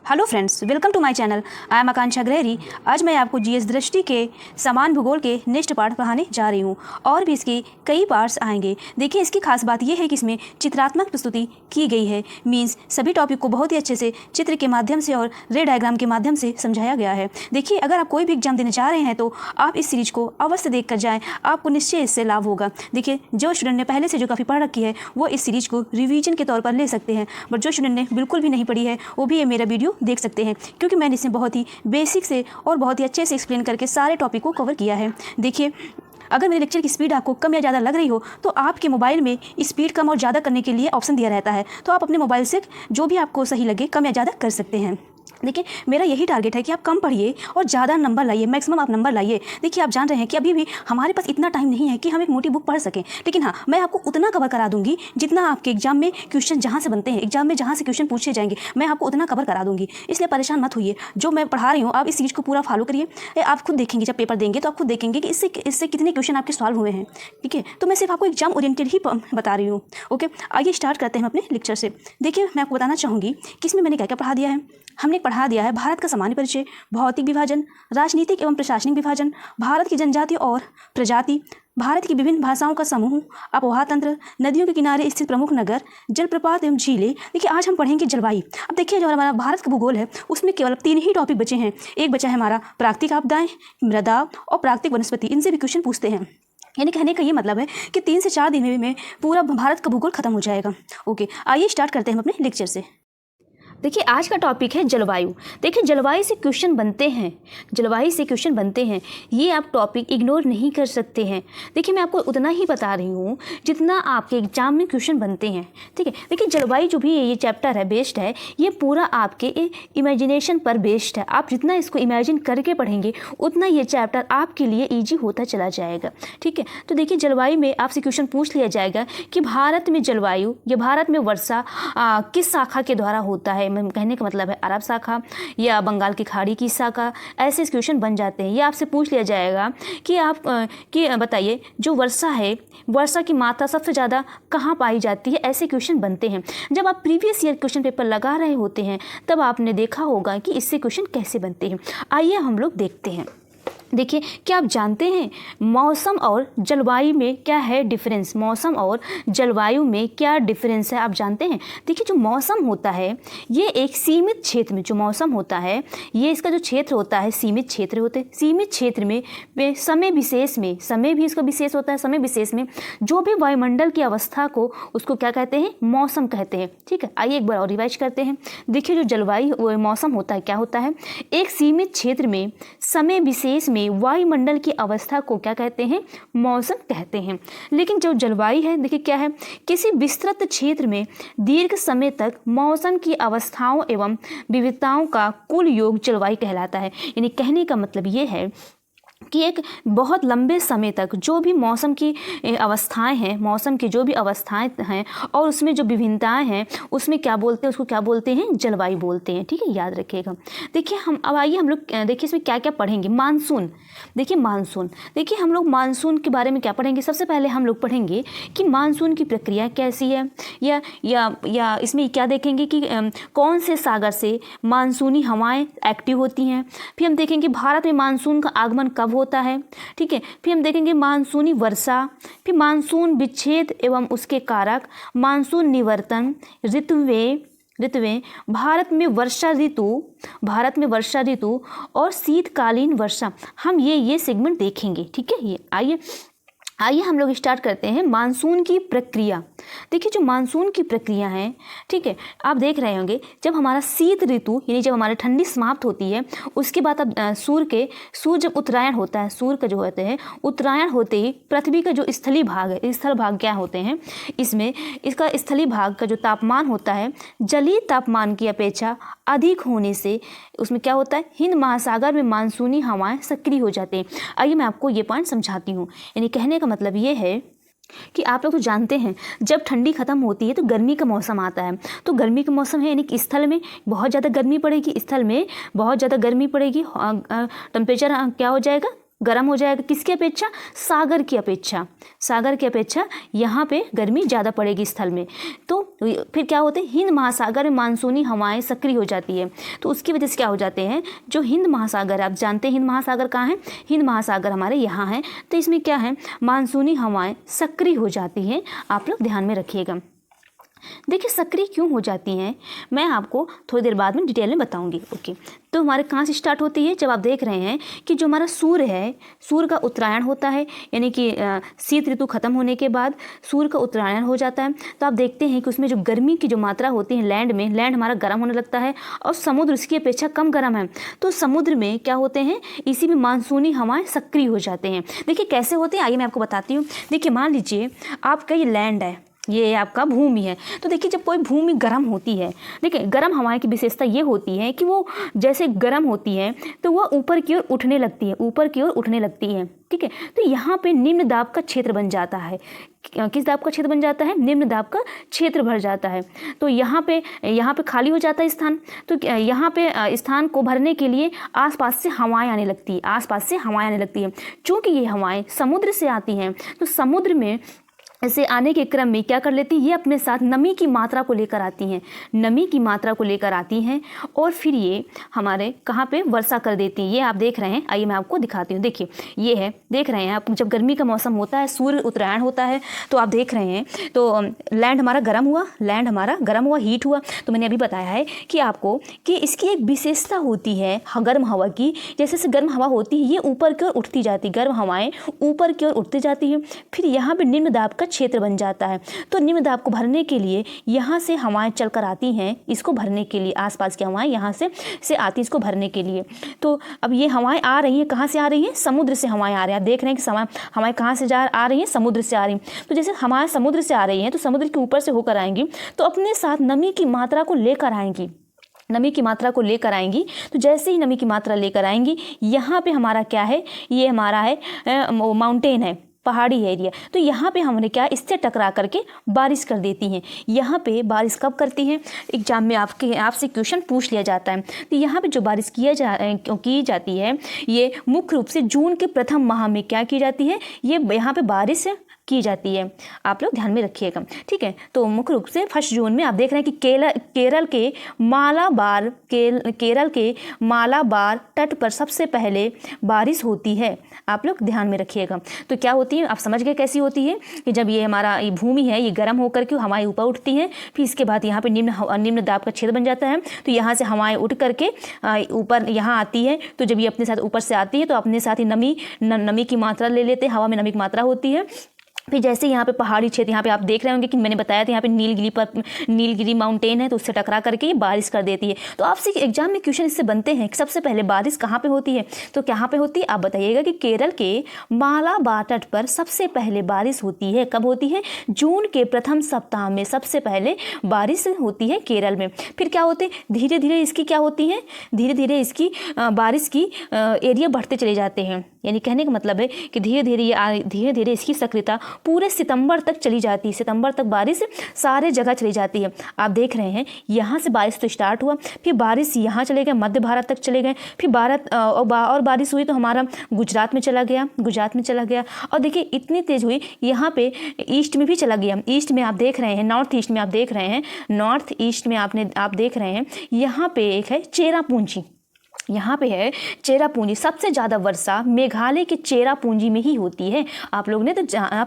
Hello friends, welcome to my channel. I am Akanksha ग्रेरी। आज मैं आपको जीएस दृष्टि के समान भूगोल के नेक्स्ट पार्ट पढ़ाने जा रही हूँ और भी इसके कई पार्ट्स आएंगे। देखिए, इसकी खास बात यह है कि इसमें चित्रात्मक प्रस्तुति की गई है। मीन्स सभी टॉपिक को बहुत ही अच्छे से चित्र के माध्यम से और रे डायग्राम के माध्यम से समझाया गया है। देखिए, अगर आप कोई भी एग्जाम देने जा रहे हैं तो आप इस सीरीज को अवश्य देख कर जाएँ, आपको निश्चय इससे लाभ होगा। देखिए, जो स्टूडेंट ने पहले से जो काफ़ी पढ़ रखी है वो इस सीरीज को रिवीजन के तौर पर ले सकते हैं, बट जो स्टूडेंट ने बिल्कुल भी नहीं पढ़ी है वो भी ये मेरा वीडियो देख सकते हैं, क्योंकि मैंने इसमें बहुत ही बेसिक से और बहुत ही अच्छे से एक्सप्लेन करके सारे टॉपिक को कवर किया है। देखिए, अगर मेरे लेक्चर की स्पीड आपको कम या ज़्यादा लग रही हो तो आपके मोबाइल में स्पीड कम और ज़्यादा करने के लिए ऑप्शन दिया रहता है, तो आप अपने मोबाइल से जो भी आपको सही लगे कम या ज़्यादा कर सकते हैं। देखिए, मेरा यही टारगेट है कि आप कम पढ़िए और ज़्यादा नंबर लाइए, मैक्सिमम आप नंबर लाइए। देखिए, आप जान रहे हैं कि अभी भी हमारे पास इतना टाइम नहीं है कि हम एक मोटी बुक पढ़ सकें, लेकिन हाँ, मैं आपको उतना कवर करा दूंगी जितना आपके एग्जाम में क्वेश्चन जहाँ से बनते हैं, एग्जाम में जहाँ से क्वेश्चन पूछे जाएंगे, मैं आपको उतना कवर करा दूंगी। इसलिए परेशान मत होइए। जो मैं पढ़ा रही हूँ आप इस चीज़ को पूरा फॉलो करिए। आप खुद देखेंगे, जब पेपर देंगे तो आप खुद देखेंगे कि इससे कितने क्वेश्चन आपके सॉल्व हुए हैं। ठीक है, तो मैं सिर्फ आपको एग्जाम ओरिएंटेड ही बता रही हूँ। ओके, आइए स्टार्ट करते हैं अपने लेक्चर से। देखिए, मैं आपको बताना चाहूँगी कि इसमें मैंने क्या क्या पढ़ा दिया है। हमने पढ़ा दिया है भारत का सामान्य परिचय, भौतिक विभाजन, राजनीतिक एवं प्रशासनिक विभाजन, भारत की जनजाति और प्रजाति, भारत की विभिन्न भाषाओं का समूह, आबोहवा तंत्र, नदियों के किनारे स्थित प्रमुख नगर, जलप्रपात एवं झीलें। देखिए, आज हम पढ़ेंगे जलवायु। अब देखिए, जो हमारा भारत का भूगोल है उसमें केवल 3 ही टॉपिक बचे हैं। एक बचा है हमारा प्राकृतिक आपदाएं, मृदा और प्राकृतिक वनस्पति। इनसे भी क्वेश्चन पूछते हैं। यानी कहने का ये मतलब है कि 3 से 4 दिन में पूरा भारत का भूगोल खत्म हो जाएगा। ओके, आइए स्टार्ट करते हैं हम अपने लेक्चर से। देखिए, आज का टॉपिक है जलवायु। देखिए, जलवायु से क्वेश्चन बनते हैं, जलवायु से क्वेश्चन बनते हैं। ये आप टॉपिक इग्नोर नहीं कर सकते हैं। देखिए, मैं आपको उतना ही बता रही हूँ जितना आपके एग्जाम में क्वेश्चन बनते हैं। ठीक है, देखिए, जलवायु जो भी ये चैप्टर है बेस्ड है, ये पूरा आपके इमेजिनेशन पर बेस्ड है। आप जितना इसको इमेजिन करके पढ़ेंगे उतना ये चैप्टर आपके लिए ईजी होता चला जाएगा। ठीक है, तो देखिए, जलवायु में आपसे क्वेश्चन पूछ लिया जाएगा कि भारत में जलवायु या भारत में वर्षा किस शाखा के द्वारा होता है। कहने का मतलब है अरब शाखा या बंगाल की खाड़ी की शाखा। ऐसे क्वेश्चन बन जाते हैं। ये आपसे पूछ लिया जाएगा कि आप बताइए, जो वर्षा है, वर्षा की मात्रा सबसे ज़्यादा कहाँ पाई जाती है। ऐसे क्वेश्चन बनते हैं। जब आप प्रीवियस ईयर क्वेश्चन पेपर लगा रहे होते हैं तब आपने देखा होगा कि इससे क्वेश्चन कैसे बनते हैं। आइए हम लोग देखते हैं। देखिए, क्या आप जानते हैं मौसम और जलवायु में क्या है डिफरेंस? मौसम और जलवायु में क्या डिफरेंस है, आप जानते हैं? देखिए, जो मौसम होता है ये एक सीमित क्षेत्र में, जो मौसम होता है ये इसका जो क्षेत्र होता है सीमित क्षेत्र होते हैं। सीमित क्षेत्र में समय विशेष में, समय भी इसका विशेष होता है, समय विशेष में जो भी वायुमंडल की अवस्था को उसको क्या कहते हैं? मौसम कहते हैं। ठीक है, आइए एक बार और रिवाइज करते हैं। देखिए, जो जलवायु मौसम होता है क्या होता है? एक सीमित क्षेत्र में समय विशेष में वायुमंडल की अवस्था को क्या कहते हैं? मौसम कहते हैं। लेकिन जो जलवायु है, देखिए क्या है? किसी विस्तृत क्षेत्र में दीर्घ समय तक मौसम की अवस्थाओं एवं विविधताओं का कुल योग जलवायु कहलाता है। यानी कहने का मतलब ये है कि एक बहुत लंबे समय तक जो भी मौसम की अवस्थाएं हैं, मौसम की जो भी अवस्थाएं हैं और उसमें जो विभिन्नताएं हैं उसमें क्या बोलते हैं? उसको क्या बोलते हैं? जलवायु बोलते हैं। ठीक है, याद रखिएगा। देखिए, अब आइए हम लोग देखिए इसमें क्या क्या पढ़ेंगे। मानसून। देखिए, मानसून। देखिए, हम लोग मानसून के बारे में क्या पढ़ेंगे? सबसे पहले हम लोग पढ़ेंगे कि मानसून की प्रक्रिया कैसी है, या इसमें क्या देखेंगे कि कौन से सागर से मानसूनी हवाएं एक्टिव होती हैं। फिर हम देखेंगे भारत में मानसून का आगमन कब होता है। ठीक है, फिर हम देखेंगे मानसूनी वर्षा, फिर मानसून विच्छेद एवं उसके कारक, मानसून निवर्तन, ऋतुएं, भारत में वर्षा ऋतु और शीतकालीन वर्षा। हम ये सेगमेंट देखेंगे। ठीक है, ये आइए हम लोग स्टार्ट करते हैं मानसून की प्रक्रिया। देखिए, जो मानसून की प्रक्रिया है, ठीक है, आप देख रहे होंगे जब हमारा शीत ऋतु यानी जब हमारी ठंडी समाप्त होती है उसके बाद अब सूर्य जब उत्तरायण होता है, सूर्य का जो होते हैं उत्तरायण होते ही पृथ्वी का जो स्थलीय भाग है, स्थल भाग क्या होते हैं इसमें, इसका स्थलीय भाग का जो तापमान होता है जलीय तापमान की अपेक्षा अधिक होने से उसमें क्या होता है? हिंद महासागर में मानसूनी हवाएं सक्रिय हो जाते हैं। आइए मैं आपको ये पॉइंट समझाती हूँ। यानी कहने का मतलब ये है कि आप लोग तो जानते हैं जब ठंडी खत्म होती है तो गर्मी का मौसम आता है। तो गर्मी का मौसम है यानी कि स्थल में बहुत ज़्यादा गर्मी पड़ेगी, स्थल में बहुत ज़्यादा गर्मी पड़ेगी, टेम्परेचर क्या हो जाएगा? गर्म हो जाएगा, किसकी अपेक्षा? सागर की अपेक्षा। सागर की अपेक्षा यहाँ पे गर्मी ज़्यादा पड़ेगी स्थल में। तो फिर क्या होते हैं, हिंद महासागर में मानसूनी हवाएं सक्रिय हो जाती है। तो उसकी वजह से क्या हो जाते हैं, जो हिंद महासागर, आप जानते हैं हिंद महासागर कहाँ है? हिंद महासागर हमारे यहाँ है। तो इसमें क्या है, मानसूनी हवाएं सक्रिय हो जाती हैं। आप लोग ध्यान में रखिएगा। देखिए सक्रिय क्यों हो जाती हैं, मैं आपको थोड़ी देर बाद में डिटेल में बताऊंगी। ओके, तो हमारे कहाँ से स्टार्ट होती है? जब आप देख रहे हैं कि जो हमारा सूर्य है, सूर्य का उत्तरायण होता है, यानी कि शीत ऋतु खत्म होने के बाद सूर्य का उत्तरायण हो जाता है। तो आप देखते हैं कि उसमें जो गर्मी की जो मात्रा होती है लैंड में, लैंड हमारा गर्म होने लगता है और समुद्र उसकी अपेक्षा कम गर्म है। तो समुद्र में क्या होते हैं, इसी में मानसूनी हवाएं सक्रिय हो जाते हैं। देखिए कैसे होते हैं, आइए मैं आपको बताती हूँ। देखिए मान लीजिए आपका ये लैंड है, ये आपका भूमि है। तो देखिए जब कोई भूमि गर्म होती है, देखिए गर्म हवाएं की विशेषता ये होती है कि वो जैसे गर्म होती है तो वह ऊपर की ओर उठने लगती है, ऊपर की ओर उठने लगती है। ठीक है, तो यहाँ पे निम्न दाब का क्षेत्र बन जाता है। किस दाब का क्षेत्र बन जाता है? निम्न दाब का क्षेत्र भर जाता है। तो यहाँ पे खाली हो जाता है स्थान। तो यहाँ पे स्थान को भरने के लिए आसपास से हवाएं आने लगती है, आसपास से हवाएं आने लगती है। चूँकि ये हवाएं समुद्र से आती हैं, तो समुद्र में ऐसे आने के क्रम में क्या कर लेती है, ये अपने साथ नमी की मात्रा को लेकर आती हैं, नमी की मात्रा को लेकर आती हैं और फिर ये हमारे कहाँ पे वर्षा कर देती हैं। ये आप देख रहे हैं, आइए मैं आपको दिखाती हूँ। देखिए ये है, देख रहे हैं आप, जब गर्मी का मौसम होता है, सूर्य उत्तरायण होता है, तो आप देख रहे हैं तो लैंड हमारा गर्म हुआ, लैंड हमारा गर्म हुआ, हीट हुआ। तो मैंने अभी बताया है कि आपको कि इसकी एक विशेषता होती है गर्म हवा की। जैसे जैसे गर्म हवा होती है ये ऊपर की ओर उठती जाती, गर्म हवाएं ऊपर की ओर उठती जाती हैं। फिर यहाँ पे निम्न दाब का क्षेत्र बन जाता है। तो निम्न दाब को भरने के लिए यहाँ से हवाएं चलकर आती हैं, इसको भरने के लिए आसपास की हवाएं यहाँ से आती हैं इसको भरने के लिए। तो अब ये हवाएं आ रही हैं, कहाँ से आ रही हैं? समुद्र से हवाएं आ रही हैं। आप देख रहे हैं कि हवाएं कहाँ से आ रही हैं? समुद्र से आ रही हैं। तो जैसे हमारे समुद्र से आ रही हैं तो समुद्र के ऊपर से होकर आएंगी, तो अपने साथ नमी की मात्रा को लेकर आएंगी, नमी की मात्रा को लेकर आएंगी। तो जैसे ही नमी की मात्रा लेकर आएंगी, यहाँ पे हमारा क्या है, ये हमारा है माउंटेन है, पहाड़ी एरिया। तो यहाँ पे हमने क्या, इससे टकरा करके बारिश कर देती हैं। यहाँ पे बारिश कब करती हैं? एग्जाम में आपसे क्वेश्चन पूछ लिया जाता है। तो यहाँ पे जो बारिश की जाती है, ये मुख्य रूप से जून के प्रथम माह में क्या की जाती है, ये यहाँ पे बारिश की जाती है। आप लोग ध्यान में रखिएगा, ठीक है। तो मुख्य रूप से 1 जून में आप देख रहे हैं कि केरल के मालाबार तट पर सबसे पहले बारिश होती है। आप लोग ध्यान में रखिएगा। तो क्या होती है, आप समझ गए कैसी होती है कि जब ये हमारा ये भूमि है, ये गर्म होकर के हवाएं ऊपर उठती हैं, फिर इसके बाद यहाँ पे निम्न दाब का क्षेत्र बन जाता है। तो यहाँ से हवाएं उठ करके ऊपर यहाँ आती है। तो जब ये अपने साथ ऊपर से आती है तो अपने साथ ही नमी की मात्रा ले लेते हैं, हवा में नमी की मात्रा होती है। फिर जैसे यहाँ पे पहाड़ी क्षेत्र, यहाँ पे आप देख रहे होंगे कि मैंने बताया था यहाँ पे नीलगिरी माउंटेन है, तो उससे टकरा करके ये बारिश कर देती है। तो आपसे एग्जाम में क्वेश्चन इससे बनते हैं कि सबसे पहले बारिश कहाँ पे होती है, तो कहाँ पे होती है? आप बताइएगा कि केरल के मालाबार तट पर सबसे पहले बारिश होती है। कब होती है? जून के प्रथम सप्ताह में सबसे पहले बारिश होती है केरल में। फिर क्या होते हैं, धीरे धीरे इसकी क्या होती है, धीरे धीरे इसकी बारिश की एरिया बढ़ते चले जाते हैं। यानी कहने का मतलब है कि धीरे धीरे इसकी सक्रियता पूरे सितंबर तक चली जाती है। सितंबर तक बारिश सारे जगह चली जाती है। आप देख रहे हैं यहाँ से बारिश तो स्टार्ट हुआ, फिर बारिश यहाँ चले गए, मध्य भारत तक चले गए, फिर और बारिश हुई तो हमारा गुजरात में चला गया। और देखिए इतनी तेज़ हुई यहाँ पे ईस्ट में भी चला गया। ईस्ट में आप देख रहे हैं, नॉर्थ ईस्ट में आप देख रहे हैं यहाँ पे एक है चेरापूंजी। यहाँ पे है चेरापूंजी। सबसे ज़्यादा वर्षा मेघालय के चेरापूंजी में ही होती है। आप लोग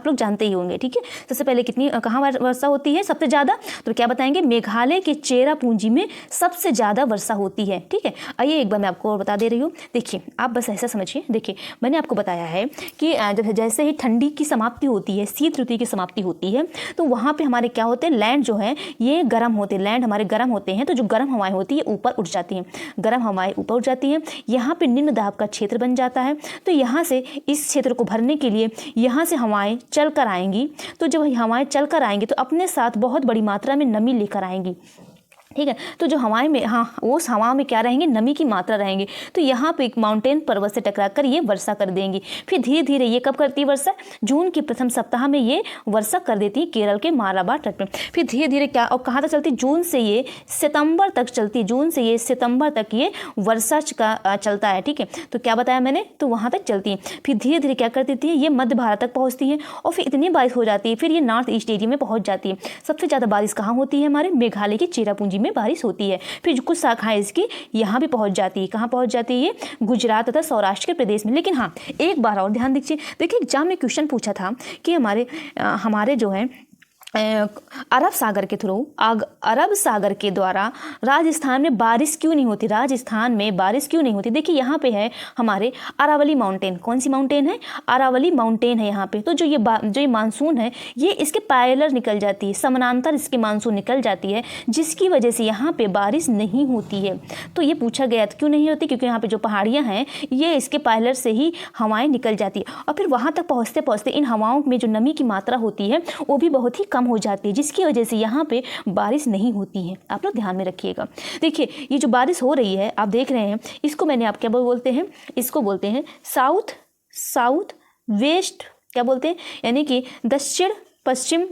जानते ही होंगे, ठीक है। सबसे पहले कहाँ वर्षा होती है सबसे ज़्यादा, तो क्या बताएंगे? मेघालय के चेरापूंजी में सबसे ज़्यादा वर्षा होती है, ठीक है। आइए एक बार मैं आपको और बता दे रही हूँ। देखिए आप बस ऐसा समझिए, देखिए मैंने आपको बताया है कि जैसे ही ठंडी की समाप्ति होती है, शीत ऋतु की समाप्ति होती है, तो वहाँ पर हमारे क्या होते हैं, लैंड जो है ये गर्म होते हैं, लैंड हमारे गर्म होते हैं। तो जो गर्म हवाएँ होती है ऊपर उठ जाती हैं, गर्म हवाएँ ऊपर जाती है, यहाँ पे निम्न दाब का क्षेत्र बन जाता है। तो यहाँ से इस क्षेत्र को भरने के लिए यहाँ से हवाएं चलकर आएंगी। तो जब हवाएं चलकर आएंगी तो अपने साथ बहुत बड़ी मात्रा में नमी लेकर आएंगी। ठीक है। तो जो हवाएं में, हाँ, उस हवा में क्या रहेंगे, नमी की मात्रा रहेंगे। तो यहाँ पे एक माउंटेन पर्वत से टकरा कर ये वर्षा कर देंगी। फिर धीरे धीरे ये कब करती है वर्षा, जून के प्रथम सप्ताह में ये वर्षा कर देती है केरल के मालाबार तट पर। फिर धीरे धीरे क्या, और कहाँ तक चलती, जून से ये सितंबर तक चलती है, जून से ये सितंबर तक ये वर्षा का चलता है। ठीक है, तो क्या बताया मैंने, तो वहाँ तक चलती है। फिर धीरे धीरे क्या कर देती है, ये मध्य भारत तक पहुँचती है और फिर इतनी बारिश हो जाती है, फिर ये नॉर्थ ईस्ट एरिया में पहुँच जाती है। सबसे ज़्यादा बारिश कहाँ होती है, हमारे मेघालय की चेरापूंजी में बारिश होती है। फिर कुछ शाखाएं इसकी यहाँ भी पहुँच जाती है। कहाँ पहुँच जाती है, ये गुजरात तथा सौराष्ट्र के प्रदेश में। लेकिन हाँ, एक बार और ध्यान दीजिए, देखिए एग्जाम में क्वेश्चन पूछा था कि हमारे जो है अरब सागर के थ्रू, अरब सागर के द्वारा राजस्थान में बारिश क्यों नहीं होती, राजस्थान में बारिश क्यों नहीं होती। देखिए यहाँ पे है हमारे अरावली माउंटेन। कौन सी माउंटेन है, अरावली माउंटेन है यहाँ पे। तो जो ये मानसून है, ये इसके पैरेलल निकल जाती है, समानांतर इसकी मानसून निकल जाती है, जिसकी वजह से यहाँ पे बारिश नहीं होती है। तो ये पूछा गया था क्यों नहीं होती, क्योंकि यहाँ पे जो पहाड़ियाँ हैं, ये इसके पैरेलल से ही हवाएं निकल जाती है और फिर वहाँ तक पहुँचते पहुँचते इन हवाओं में जो नमी की मात्रा होती है वो भी बहुत ही कम हो जाती है, जिसकी वजह से यहाँ पे बारिश नहीं होती है। आप लोग ध्यान में रखिएगा। देखिए ये जो बारिश हो रही है, आप देख रहे हैं, इसको मैंने आप क्या बोलते हैं, इसको बोलते हैं साउथ वेस्ट, क्या बोलते हैं, यानी कि दक्षिण पश्चिम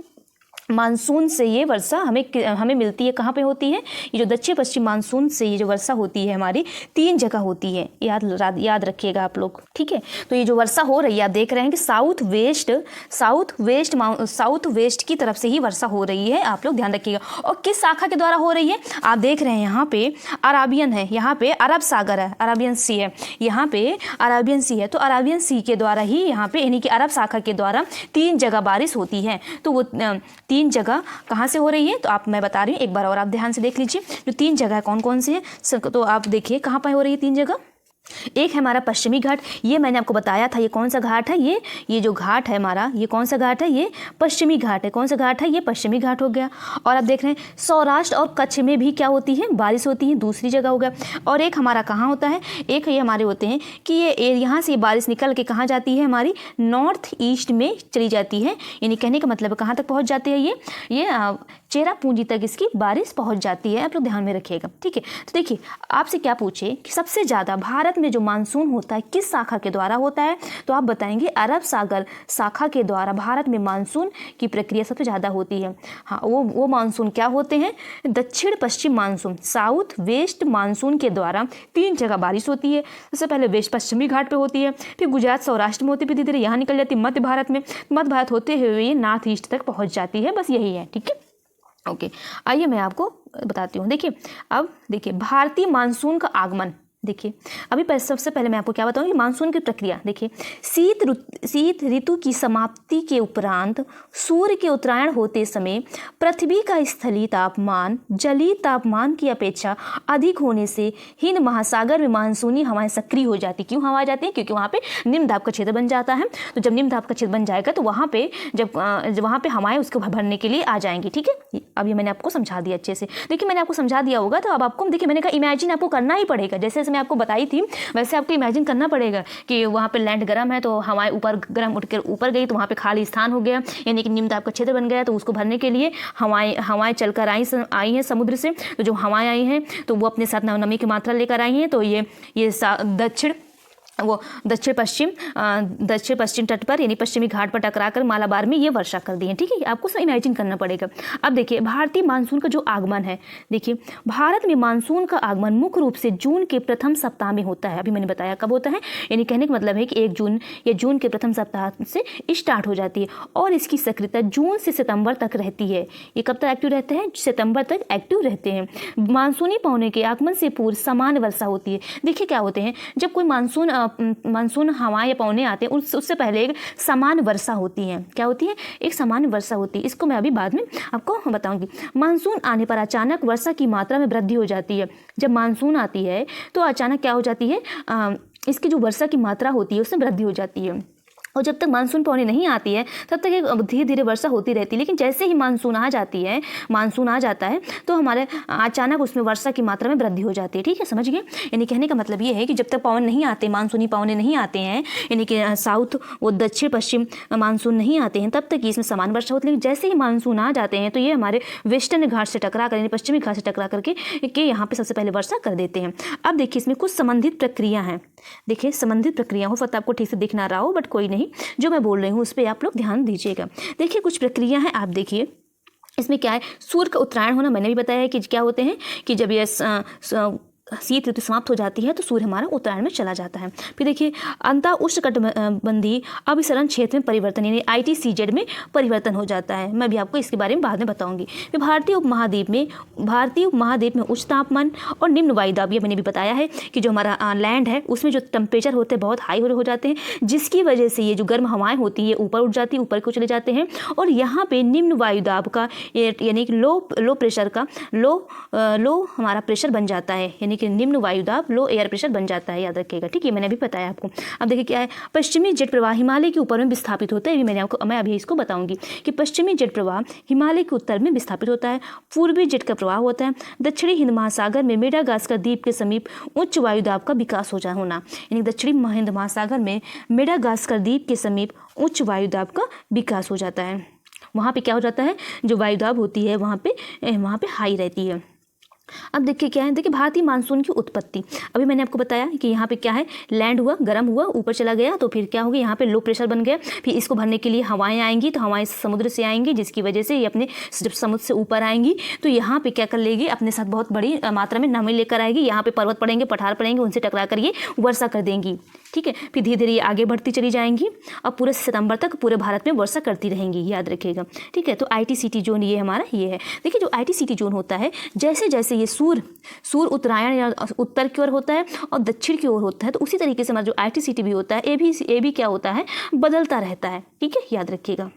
मानसून से ये वर्षा हमें मिलती है। कहाँ पे होती है, ये जो दक्षिण पश्चिम मानसून से ये जो वर्षा होती है हमारी 3 जगह होती है, याद रखिएगा आप लोग। ठीक है, तो ये जो वर्षा हो रही है, आप देख रहे हैं कि साउथ वेस्ट की तरफ से ही वर्षा हो रही है। आप लोग ध्यान रखिएगा। और किस शाखा के द्वारा हो रही है, आप देख रहे हैं यहाँ पे अराबियन है, यहाँ पे अरब सागर है, अराबियन सी है, यहाँ पे अराबियन सी है। तो अराबियन सी के द्वारा ही यहाँ पे, यानी कि अरब शाखा के द्वारा 3 जगह बारिश होती है। तो वो 3 जगह कहाँ से हो रही है, तो मैं बता रही हूँ, एक बार और आप ध्यान से देख लीजिए। जो 3 जगह कौन कौन सी है, तो आप देखिए कहाँ पर हो रही है 3 जगह। एक है हमारा पश्चिमी घाट, ये मैंने आपको बताया था, ये कौन सा घाट है, ये जो घाट है हमारा, ये कौन सा घाट है, ये पश्चिमी घाट है। कौन सा घाट है, ये पश्चिमी घाट हो गया। और आप देख रहे हैं सौराष्ट्र और कच्छ में भी क्या होती है, बारिश होती है, दूसरी जगह हो गया। और एक हमारा कहाँ होता है, एक ये हमारे होते हैं कि ये यहाँ से बारिश निकल के कहाँ जाती है, हमारी नॉर्थ ईस्ट में चली जाती है। यानी कहने का मतलब कहाँ तक पहुँच जाती है, ये चेरापूंजी तक इसकी बारिश पहुँच जाती है। आप लोग ध्यान में रखिएगा। ठीक है, तो देखिए आपसे क्या पूछे कि सबसे ज़्यादा भारत में जो मानसून होता है किस शाखा के द्वारा होता है, तो आप बताएंगे अरब सागर शाखा के द्वारा भारत में मानसून की प्रक्रिया सबसे ज़्यादा होती है। हाँ, वो मानसून क्या होते हैं, दक्षिण पश्चिम मानसून, साउथ वेस्ट मानसून के द्वारा 3 जगह बारिश होती है। सबसे पहले वेस्ट पश्चिमी घाट पे होती है, फिर गुजरात सौराष्ट्र में होती है, फिर धीरे धीरे यहाँ निकल जाती है मध्य भारत में, मध्य भारत होते हुए ये नॉर्थ ईस्ट तक पहुँच जाती है। बस यही है। ठीक है, ओके, आइए मैं आपको बताती हूँ। देखिए अब देखिए भारतीय मानसून का आगमन। देखिए अभी सबसे पहले मैं आपको क्या बताऊंगी, मानसून की प्रक्रिया। देखिए शीत ऋतु की समाप्ति के उपरांत सूर्य के उत्तरायण होते समय पृथ्वी का स्थलीय तापमान जलीय तापमान की अपेक्षा अधिक होने से हिंद महासागर में मानसूनी हवाएं सक्रिय हो जाती। क्यों हवा जाती है, क्योंकि वहाँ पे निम्न दाब का क्षेत्र बन जाता है। तो जब निम्न दाब का क्षेत्र बन जाएगा तो वहाँ पे जब वहाँ पे हवाएं उसको भरने के लिए आ जाएंगी। ठीक है, अब ये मैंने आपको समझा दिया अच्छे से। देखिए मैंने आपको समझा दिया होगा, तो अब आपको देखिए मैंने कहा इमेजिन आपको करना ही पड़ेगा। जैसे मैं आपको बताई थी वैसे आपको इमेजिन करना पड़ेगा कि वहाँ पे लैंड गर्म है तो हवाएं ऊपर गर्म उठकर ऊपर गई, तो वहाँ पे खाली स्थान हो गया, यानी कि निम्न दाब का क्षेत्र बन गया। तो उसको भरने के लिए हवाएं चलकर आई हैं समुद्र से। तो जो हवाएं आई हैं तो वो अपने साथ नमी की मात्रा लेकर आई हैं। तो ये दक्षिण पश्चिम तट पर यानी पश्चिमी घाट पर टकराकर मालाबार में ये वर्षा कर दी है। ठीक है, आपको सब इमेजिन करना पड़ेगा। अब देखिए भारतीय मानसून का जो आगमन है, देखिए भारत में मानसून का आगमन मुख्य रूप से जून के प्रथम सप्ताह में होता है। अभी मैंने बताया कब होता है, यानी कहने का मतलब है कि 1 जून या जून के प्रथम सप्ताह से स्टार्ट हो जाती है और इसकी सक्रियता जून से सितंबर तक रहती है। ये कब तक एक्टिव रहते हैं, सितंबर तक एक्टिव रहते हैं। मानसूनी पौने के आगमन से पूर्व सामान्य वर्षा होती है। देखिए क्या होते हैं, जब कोई मानसून हवाएं या पौने आते हैं उससे पहले एक सामान्य वर्षा होती है। क्या होती है, एक सामान्य वर्षा होती है। इसको मैं अभी बाद में आपको बताऊंगी। मानसून आने पर अचानक वर्षा की मात्रा में वृद्धि हो जाती है। जब मानसून आती है तो अचानक क्या हो जाती है, इसकी जो वर्षा की मात्रा होती है उसमें वृद्धि हो जाती है। और जब तक मानसून पौनी नहीं आती है तब तक एक धीरे धीरे वर्षा होती रहती है। लेकिन जैसे ही मानसून आ जाता है तो हमारे अचानक उसमें वर्षा की मात्रा में वृद्धि हो जाती है। ठीक है, समझ गए। यानी कहने का मतलब ये है कि जब तक पवन नहीं आते, मानसूनी पवने नहीं आते हैं, यानी कि साउथ वो दक्षिण पश्चिम मानसून नहीं आते हैं, तब तक इसमें समान वर्षा होती है। लेकिन जैसे ही मानसून आ जाते हैं तो ये हमारे वेस्टर्न घाट से टकरा कर, यानी पश्चिमी घाट से टकरा करके यहाँ पे सबसे पहले वर्षा कर देते हैं। अब देखिए इसमें कुछ संबंधित प्रक्रिया हैं। देखिए संबंधित प्रक्रिया हो सकता है आपको ठीक से दिख ना रहा हो, बट कोई नहीं, जो मैं बोल रही हूँ उस पर आप लोग ध्यान दीजिएगा। देखिए कुछ प्रक्रिया है, आप देखिए इसमें क्या है। सूर्य का उत्तरायण होना मैंने भी बताया है कि क्या होते हैं कि जब ये शीत ऋतु समाप्त हो जाती है तो सूर्य हमारा उत्तरायण में चला जाता है। फिर देखिए अंतः उष्णकटिबंधीय अभिसरण क्षेत्र में परिवर्तन, यानी ITCZ में परिवर्तन हो जाता है। मैं भी आपको इसके बारे में बाद में बताऊंगी। फिर भारतीय उपमहाद्वीप में उच्च तापमान और निम्न वायुदाब, ये मैंने भी बताया है कि जो हमारा लैंड है उसमें जो टेम्परेचर होते हैं बहुत हाई हो जाते हैं, जिसकी वजह से ये जो गर्म हवाएं होती है ऊपर उठ जाती है, ऊपर को चले जाते हैं। और यहाँ पे निम्न वायुदाब का यानी कि लो प्रेशर का लो हमारा प्रेशर बन जाता है, यानी कि निम्न वायुदाब लो एयर प्रेशर बन जाता है, याद रखिएगा। ठीक है, मैंने भी बताया आपको। अब देखिए क्या है, पश्चिमी जेट प्रवाह हिमालय के ऊपर में विस्थापित होता है। मैं अभी इसको बताऊंगी कि पश्चिमी जेट प्रवाह हिमालय के उत्तर में विस्थापित होता है। पूर्वी जेट का प्रवाह होता है दक्षिणी हिंद महासागर में मेडागास्कर द्वीप के समीप उच्च वायुदाब का विकास होना, यानी दक्षिणी हिंद महासागर में मेडागास्कर द्वीप के समीप उच्च वायुदाब का विकास हो जाता है। वहाँ पे क्या हो जाता है, जो वायुदाब होती है वहाँ पे हाई रहती है। अब देखिए क्या है, देखिए भारतीय मानसून की उत्पत्ति। अभी मैंने आपको बताया कि यहाँ पे क्या है, लैंड हुआ, गर्म हुआ, ऊपर चला गया, तो फिर क्या हो गया, यहाँ पे लो प्रेशर बन गया। फिर इसको भरने के लिए हवाएं आएंगी, तो हवाएं समुद्र से आएंगी, जिसकी वजह से ये अपने जब समुद्र से ऊपर आएंगी तो यहाँ पे क्या कर लेगी, अपने साथ बहुत बड़ी मात्रा में नमी लेकर आएगी। यहाँ पे पर्वत पड़ेंगे, पठार पड़ेंगे, उनसे टकरा कर ये वर्षा कर देंगी। ठीक है, फिर धीरे धीरे ये आगे बढ़ती चली जाएंगी और पूरे सितंबर तक पूरे भारत में वर्षा करती रहेंगी, याद रखिएगा। ठीक है, तो ITCT जोन ये हमारा ये है। देखिए जो ITCT जोन होता है, जैसे जैसे ये सूर्य उत्तरायण या उत्तर की ओर होता है और दक्षिण की ओर होता है, तो उसी तरीके से हमारा जो ITCT भी होता है, ये भी क्या होता है, बदलता रहता है। ठीक है, याद रखिएगा।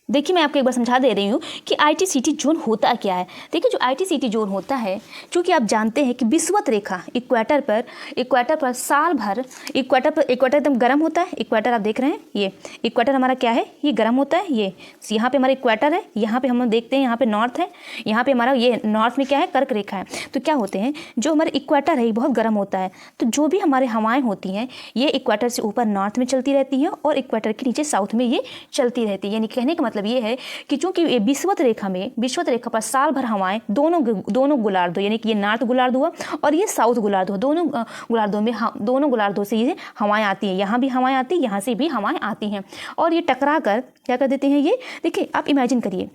देखिए मैं आपको एक बार समझा दे रही हूँ कि ITCT जोन होता क्या है। देखिए जो ITCT जोन होता है, चूँकि आप जानते हैं कि विषुवत रेखा इक्वेटर पर साल भर इक्वेटर एकदम गर्म होता है। इक्वेटर आप देख रहे हैं, ये इक्वेटर हमारा क्या है, ये गर्म होता है। ये यहाँ पे हमारा इक्वेटर है, यहाँ पे हम देखते हैं यहाँ पे नॉर्थ है, यहाँ पे हमारा ये नॉर्थ में क्या है, कर्क रेखा है। तो क्या होते हैं, जो हमारे इक्वेटर है ये बहुत गर्म होता है, तो जो भी हमारे हवाएं होती हैं ये इक्वेटर से ऊपर नॉर्थ में चलती रहती हैं और इक्वेटर के नीचे साउथ में ये चलती रहती है। यानी कहने का मतलब ये है कि चूंकि ये विषुवत रेखा पर साल भर हवाएं दोनों गोलार्धों, यानी कि ये नॉर्थ गोलार्ध हुआ और ये साउथ गोलार्ध हुआ, दोनों गोलार्धों से ये हवाएं आती हैं। यहाँ भी हवाएं आती हैं, यहाँ से भी हवाएं आती हैं और ये टकरा कर क्या कर देते हैं, ये देखिए आप इमेजिन करिए,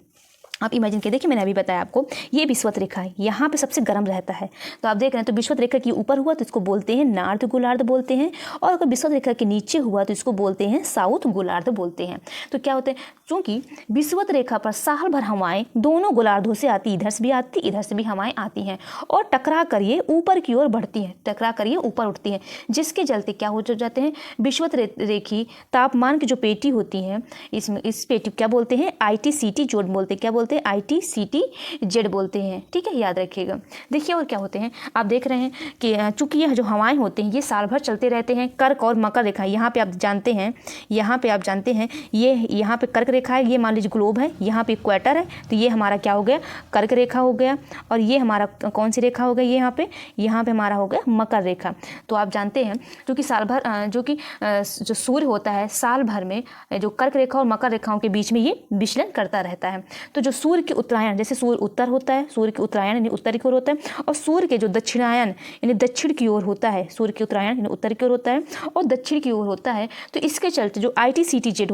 देखिए मैंने अभी बताया आपको, ये विषुवत रेखा है, यहाँ पे सबसे गर्म रहता है। तो आप देख रहे हैं, तो विषुवत रेखा के ऊपर हुआ तो इसको बोलते हैं नॉर्थ गोलार्ध बोलते हैं, और अगर विषुवत रेखा के नीचे हुआ तो इसको बोलते हैं साउथ गोलार्ध बोलते हैं। तो क्या होते हैं, चूँकि विषुवत रेखा पर साल भर हवाएं दोनों गोलार्धों से आती, इधर से भी आती, इधर से भी हवाएं आती हैं और टकरा कर ये ऊपर की ओर बढ़ती हैं, टकरा कर ये ऊपर उठती हैं, जिसके चलते क्या हो जाते हैं, विषुवत रेखी तापमान की जो पेटी होती है, इस पेटी क्या बोलते हैं, ITCT जोन बोलते हैं। क्या बोलते हैं, ITCT बोलते हैं। ठीक है, याद रखिएगा। देखिए और क्या होते हैं, आप देख रहे हैं कि चूंकि यह जो हवाएं होती हैं ये साल भर चलते रहते हैं। कर्क और मकर रेखा यहाँ पे आप जानते हैं, ये यहाँ पे कर्क रेखा है, ये मान लीजिए ग्लोब है, यहाँ पे इक्वेटर है, तो ये हमारा क्या हो गया, कर्क रेखा हो गया। और ये हमारा कौन सी रेखा हो गई, यहाँ पे हमारा हो गया मकर रेखा। तो आप जानते हैं क्योंकि साल भर जो सूर्य होता है साल भर में जो कर्क रेखा और मकर रेखाओं के बीच में ये विचलन करता रहता है। तो जो सूर्य के उत्तरायण, जैसे सूर्य उत्तर होता है, सूर्य के उत्तरायण यानी उत्तर की ओर होता है, और सूर्य के जो दक्षिणायन यानी दक्षिण की ओर होता है, सूर्य के उत्तरायण यानी उत्तर की ओर होता है और दक्षिण की ओर होता है। तो इसके चलते जो ITCT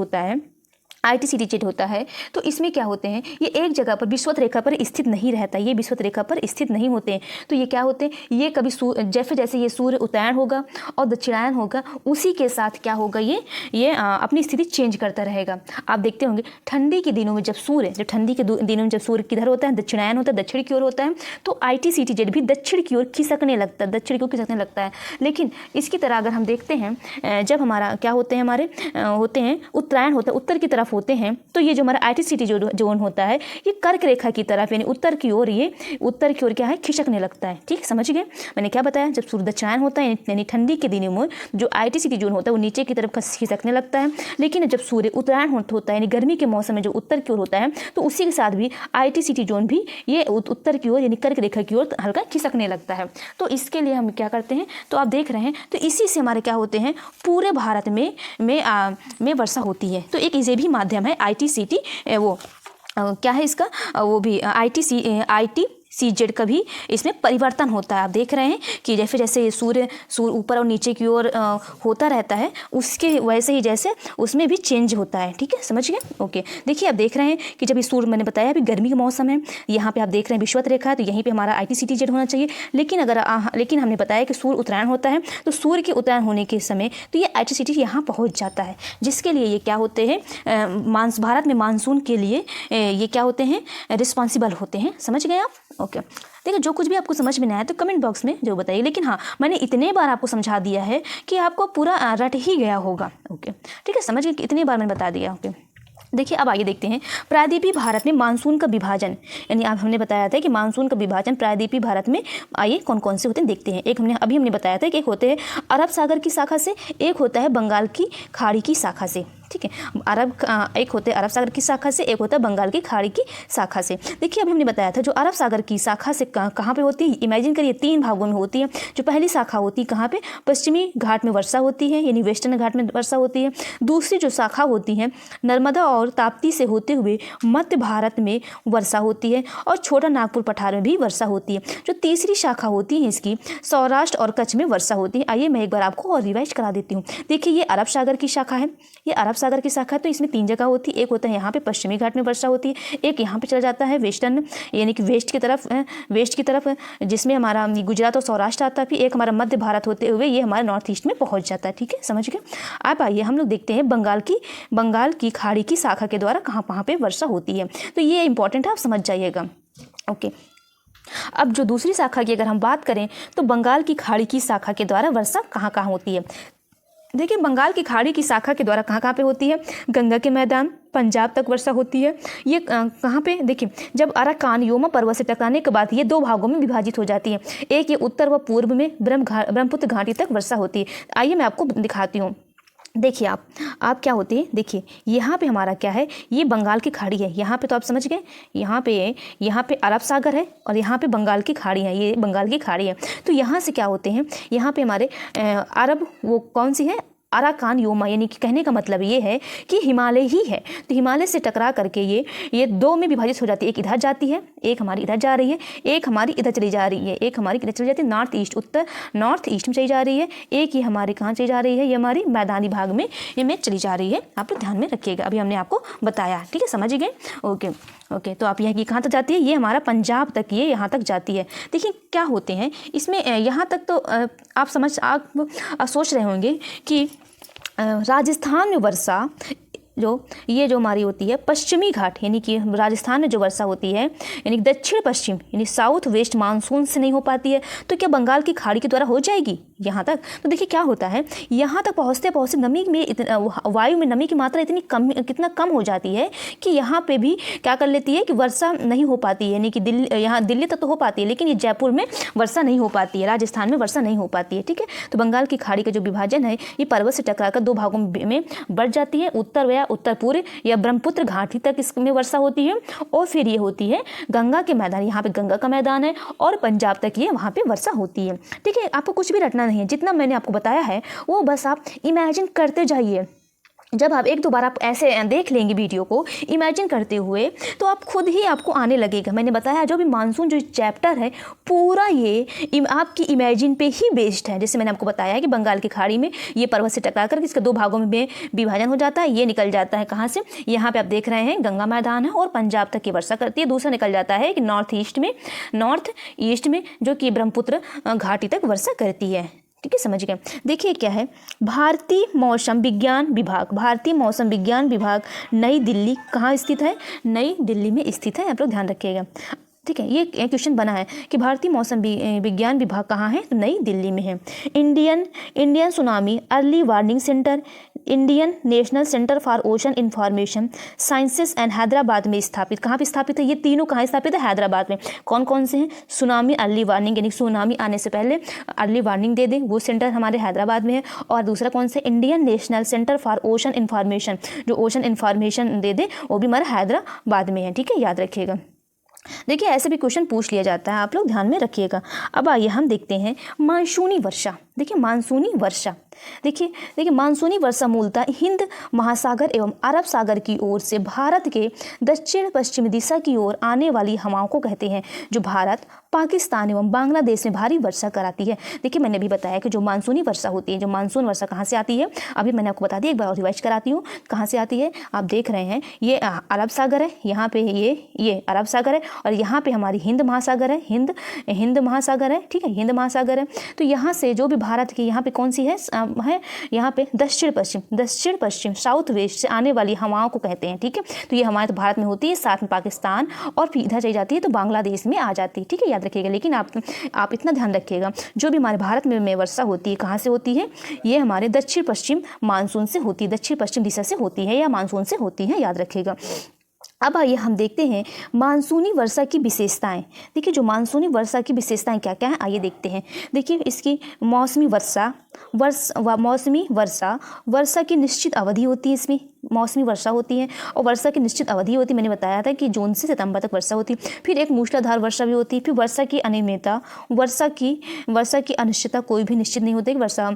होता है, तो इसमें क्या होते हैं, ये एक जगह पर विषुवत रेखा पर स्थित नहीं रहता, ये विषुवत रेखा पर स्थित नहीं होते हैं। तो ये क्या होते हैं, ये कभी जैसे ये सूर्य उत्तरायण होगा और दक्षिणायन होगा, उसी के साथ क्या होगा, ये अपनी स्थिति चेंज करता रहेगा। आप देखते होंगे ठंडी के दिनों में जब सूर्य किधर होता है, दक्षिणायन होता है, दक्षिण की ओर होता है, तो ITCT भी दक्षिण की ओर खिसकने लगता है। लेकिन इसकी तरह अगर हम देखते हैं, जब हमारा क्या होते हैं, उत्तरायण होता है, उत्तर की तरफ होते हैं तो ये जो हमारा ITCT जोन होता है ये कर्क रेखा की तरफ यानी उत्तर की ओर, ये उत्तर की ओर क्या है, खिसकने लगता है। ठीक है, समझ गए। मैंने क्या बताया, जब सूर्य दक्षिणायन होता है यानी ठंडी के दिनों में जो ITCT जोन होता है वो नीचे की तरफ खिसकने लगता है। लेकिन जब सूर्य उत्तरायण होता है यानी गर्मी के मौसम में जो उत्तर की ओर होता है तो उसी के साथ भी ITCT जोन भी ये उत्तर की ओर यानी कर्क रेखा की ओर हल्का खिसकने लगता है। तो इसके लिए हम क्या करते हैं, तो आप देख रहे हैं, तो इसी से हमारे क्या होते हैं, पूरे भारत में वर्षा होती है। तो एक ये भी माध्यम है ITCT, वो क्या है इसका, वो भी ITCZ का भी इसमें परिवर्तन होता है। आप देख रहे हैं कि जैसे जैसे सूर्य ऊपर और नीचे की ओर होता रहता है, उसके वैसे ही जैसे उसमें भी चेंज होता है। ठीक है, समझ गए। ओके, देखिए आप देख रहे हैं कि जब ये सूर्य, मैंने बताया अभी गर्मी का मौसम है, यहाँ पे आप देख रहे हैं विषुवत रेखा है, तो यहीं पे हमारा ITCZ होना चाहिए। लेकिन हमने बताया कि सूर्य उत्तरायण होता है, तो सूर्य के उत्तरायण होने के समय तो ये ITCT यहाँ पहुँच जाता है, जिसके लिए ये क्या होते हैं, भारत में मानसून के लिए ये क्या होते हैं, रिस्पॉन्सिबल होते हैं। समझ गए आप। ओके, देखिए जो कुछ भी आपको समझ में नहीं आया तो कमेंट बॉक्स में जो बताइए। लेकिन हाँ, मैंने इतने बार आपको समझा दिया है कि आपको पूरा रट ही गया होगा। ओके, ठीक है, समझ गए, इतनी बार मैंने बता दिया। ओके, देखिए अब आगे देखते हैं प्रायद्वीपीय भारत में मानसून का विभाजन, यानी आप हमने बताया था कि मानसून का विभाजन प्रायद्वीपीय भारत में आइए कौन कौन से होते हैं देखते हैं। एक हमने बताया था कि एक होते हैं अरब सागर की शाखा से, एक होता है बंगाल की खाड़ी की शाखा से। ठीक है, एक होते हैं अरब सागर की शाखा से, एक होता है बंगाल की खाड़ी की शाखा से। देखिए अभी हमने बताया था जो अरब सागर की शाखा से कहाँ पे होती है, इमेजिन करिए 3 भागों में होती है। जो पहली शाखा होती है कहाँ पे, पश्चिमी घाट में वर्षा होती है यानी वेस्टर्न घाट में वर्षा होती है। दूसरी जो शाखा होती है नर्मदा और ताप्ती से होते हुए मध्य भारत में वर्षा होती है और छोटा नागपुर पठार में भी वर्षा होती है। जो तीसरी शाखा होती है इसकी सौराष्ट्र और कच्छ में वर्षा होती है। आइए मैं एक बार आपको और रिवाइज करा देती हूँ। देखिए ये अरब सागर की शाखा है, ये अरब सागर की शाखा है, तो इसमें 3 जगह होती है। एक होता है यहाँ पे पश्चिमी घाट में वर्षा होती है, एक यहाँ पे चला जाता है वेस्टर्न यानी कि वेस्ट की तरफ जिसमें हमारा गुजरात और सौराष्ट्र आता है, फिर एक हमारा मध्य भारत होते हुए ये हमारे नॉर्थ ईस्ट में पहुँच जाता है। ठीक है, समझ गए। आप आइए हम लोग देखते हैं बंगाल की खाड़ी की शाखा के द्वारा कहाँ पे वर्षा होती है। तो ये इंपॉर्टेंट है, आप समझ जाइएगा। ओके, अब जो दूसरी शाखा की अगर हम बात करें तो बंगाल की खाड़ी की शाखा के द्वारा वर्षा कहाँ होती है। देखिए बंगाल की खाड़ी की शाखा के द्वारा कहाँ पे होती है, गंगा के मैदान पंजाब तक वर्षा होती है। ये कहाँ पे, देखिए जब अराकान योमा पर्वत से टकराने के बाद ये 2 भागों में विभाजित हो जाती है। एक ये उत्तर व पूर्व में ब्रह्मपुत्र घाटी तक वर्षा होती है। आइए मैं आपको दिखाती हूँ। देखिए आप क्या होती है, देखिए यहाँ पे हमारा क्या है, ये बंगाल की खाड़ी है। यहाँ पे तो आप समझ गए, यहाँ पे अरब सागर है और यहाँ पे बंगाल की खाड़ी है, ये बंगाल की खाड़ी है। तो यहाँ से क्या होते हैं, यहाँ पे हमारे अरब वो कौन सी है, अराकान योमा, यानी कि कहने का मतलब ये है कि हिमालय ही है। तो हिमालय से टकरा करके ये 2 में विभाजित हो जाती है। एक इधर जाती है, एक हमारी इधर जा रही है, एक हमारी इधर चली जा रही है, एक हमारी इधर चली जाती है नॉर्थ ईस्ट में चली जा रही है। एक ये हमारी कहाँ चली जा रही है, ये हमारी मैदानी भाग में चली जा रही है। आप लोग ध्यान में रखिएगा, अभी हमने आपको बताया। ठीक है, समझ गए। ओके, तो आप यहाँ की कहाँ तक जाती है, ये हमारा पंजाब तक ये यहाँ तक जाती है। देखिए क्या होते हैं इसमें, यहाँ तक तो आप सोच रहे होंगे कि राजस्थान में वर्षा जो हमारी होती है पश्चिमी घाट यानी कि राजस्थान में जो वर्षा होती है यानी दक्षिण पश्चिम यानी साउथ वेस्ट मानसून से नहीं हो पाती है, तो क्या बंगाल की खाड़ी के द्वारा हो जाएगी यहाँ तक। तो देखिए क्या होता है, यहाँ तक पहुँचते नमी में वायु में नमी की मात्रा कितना कम हो जाती है कि यहाँ पे भी क्या कर लेती है कि वर्षा नहीं हो पाती है। यानी कि दिल्ली तक तो हो पाती है, लेकिन ये जयपुर में वर्षा नहीं हो पाती है, राजस्थान में वर्षा नहीं हो पाती है। ठीक है, तो बंगाल की खाड़ी का जो विभाजन है ये पर्वत से टकराकर 2 भागों में बढ़ जाती है। उत्तर पूर्व या ब्रह्मपुत्र घाटी तक इसमें वर्षा होती है और फिर ये होती है गंगा के मैदान, यहाँ पे गंगा का मैदान है और पंजाब तक ये वहाँ पे वर्षा होती है। ठीक है, आपको कुछ भी रटना नहीं है, जितना मैंने आपको बताया है वो बस आप इमेजिन करते जाइए। जब आप 1-2 बार आप ऐसे देख लेंगे वीडियो को इमेजिन करते हुए, तो आप खुद ही आपको आने लगेगा। मैंने बताया जो भी मानसून जो चैप्टर है पूरा ये आपकी इमेजिन पे ही बेस्ड है। जैसे मैंने आपको बताया है कि बंगाल की खाड़ी में ये पर्वत से टकरा कर इसके 2 भागों में विभाजन हो जाता है। ये निकल जाता है कहाँ से, यहाँ पे आप देख रहे हैं गंगा मैदान है और पंजाब तक की वर्षा करती है। दूसरा निकल जाता है कि नॉर्थ ईस्ट में जो कि ब्रह्मपुत्र घाटी तक वर्षा करती है। ठीक है, समझ गए। देखिए क्या है, भारतीय मौसम विज्ञान विभाग नई दिल्ली कहाँ स्थित है, नई दिल्ली में स्थित है। आप लोग ध्यान रखिएगा। ठीक है, ये क्वेश्चन बना है कि भारतीय मौसम विज्ञान विभाग कहाँ है, तो नई दिल्ली में है। Indian tsunami early warning centre Indian national centre for ocean information sciences and Hyderabad में स्थापित। कहाँ पे स्थापित है? ये तीनों कहाँ स्थापित है? हैदराबाद में। कौन कौन से हैं? सुनामी अर्ली वार्निंग, यानी सुनामी आने से पहले अर्ली वार्निंग दे दें, वो सेंटर हमारे हैदराबाद में है। और दूसरा कौन सा? Indian national centre for ocean information, जो ओशन इंफॉर्मेशन दे दे वो भी हमारा हैदराबाद में है। ठीक है, याद रखिएगा। देखिए ऐसे भी क्वेश्चन पूछ लिया जाता है, आप लोग ध्यान में रखिएगा। अब आइए हम देखते हैं मानसूनी वर्षा। देखिए मानसूनी वर्षा, देखिए मानसूनी वर्षा मूलतः हिंद महासागर एवं अरब सागर की ओर से भारत के दक्षिण पश्चिमी दिशा की ओर आने वाली हवाओं को कहते हैं, जो भारत, पाकिस्तान एवं बांग्लादेश में भारी वर्षा कराती है। देखिए मैंने भी बताया कि जो मानसूनी वर्षा होती है, जो मानसून वर्षा कहाँ से आती है, अभी मैंने आपको बता दिया, एक बार और रिवाइज कराती हूँ कहाँ से आती है। आप देख रहे हैं ये अरब सागर है, यहाँ पे ये अरब सागर है, और यहाँ पे हमारी हिंद महासागर है, हिंद महासागर है। ठीक है, हिंद महासागर है। तो यहाँ से जो भी भारत की यहाँ पे कौन सी है यहाँ पे दक्षिण पश्चिम साउथ वेस्ट से आने वाली हवाओं को कहते हैं। ठीक है, तो ये हमारे तो भारत में होती है, साथ में पाकिस्तान, और फिर इधर चली जाती है तो बांग्लादेश में आ जाती है। ठीक है, याद रखिएगा। लेकिन आप इतना ध्यान रखिएगा, जो भी हमारे भारत में वर्षा होती है कहाँ से होती है? ये हमारे दक्षिण पश्चिम मानसून से होती है, दक्षिण पश्चिम दिशा से होती है या मानसून से होती है, याद रखिएगा। अब आइए हम देखते हैं मानसूनी वर्षा की विशेषताएं। देखिए जो मानसूनी वर्षा की विशेषताएं क्या क्या हैं, आइए देखते हैं। देखिए इसकी मौसमी वर्षा की निश्चित अवधि होती है, इसमें मौसमी वर्षा होती है और वर्षा की निश्चित अवधि होती है। मैंने बताया था कि जून से सितंबर तक वर्षा होती है। फिर एक मूसलाधार वर्षा भी होती है। फिर वर्षा की अनियमितता, वर्षा की अनिश्चितता, कोई भी निश्चित नहीं होती कि वर्षा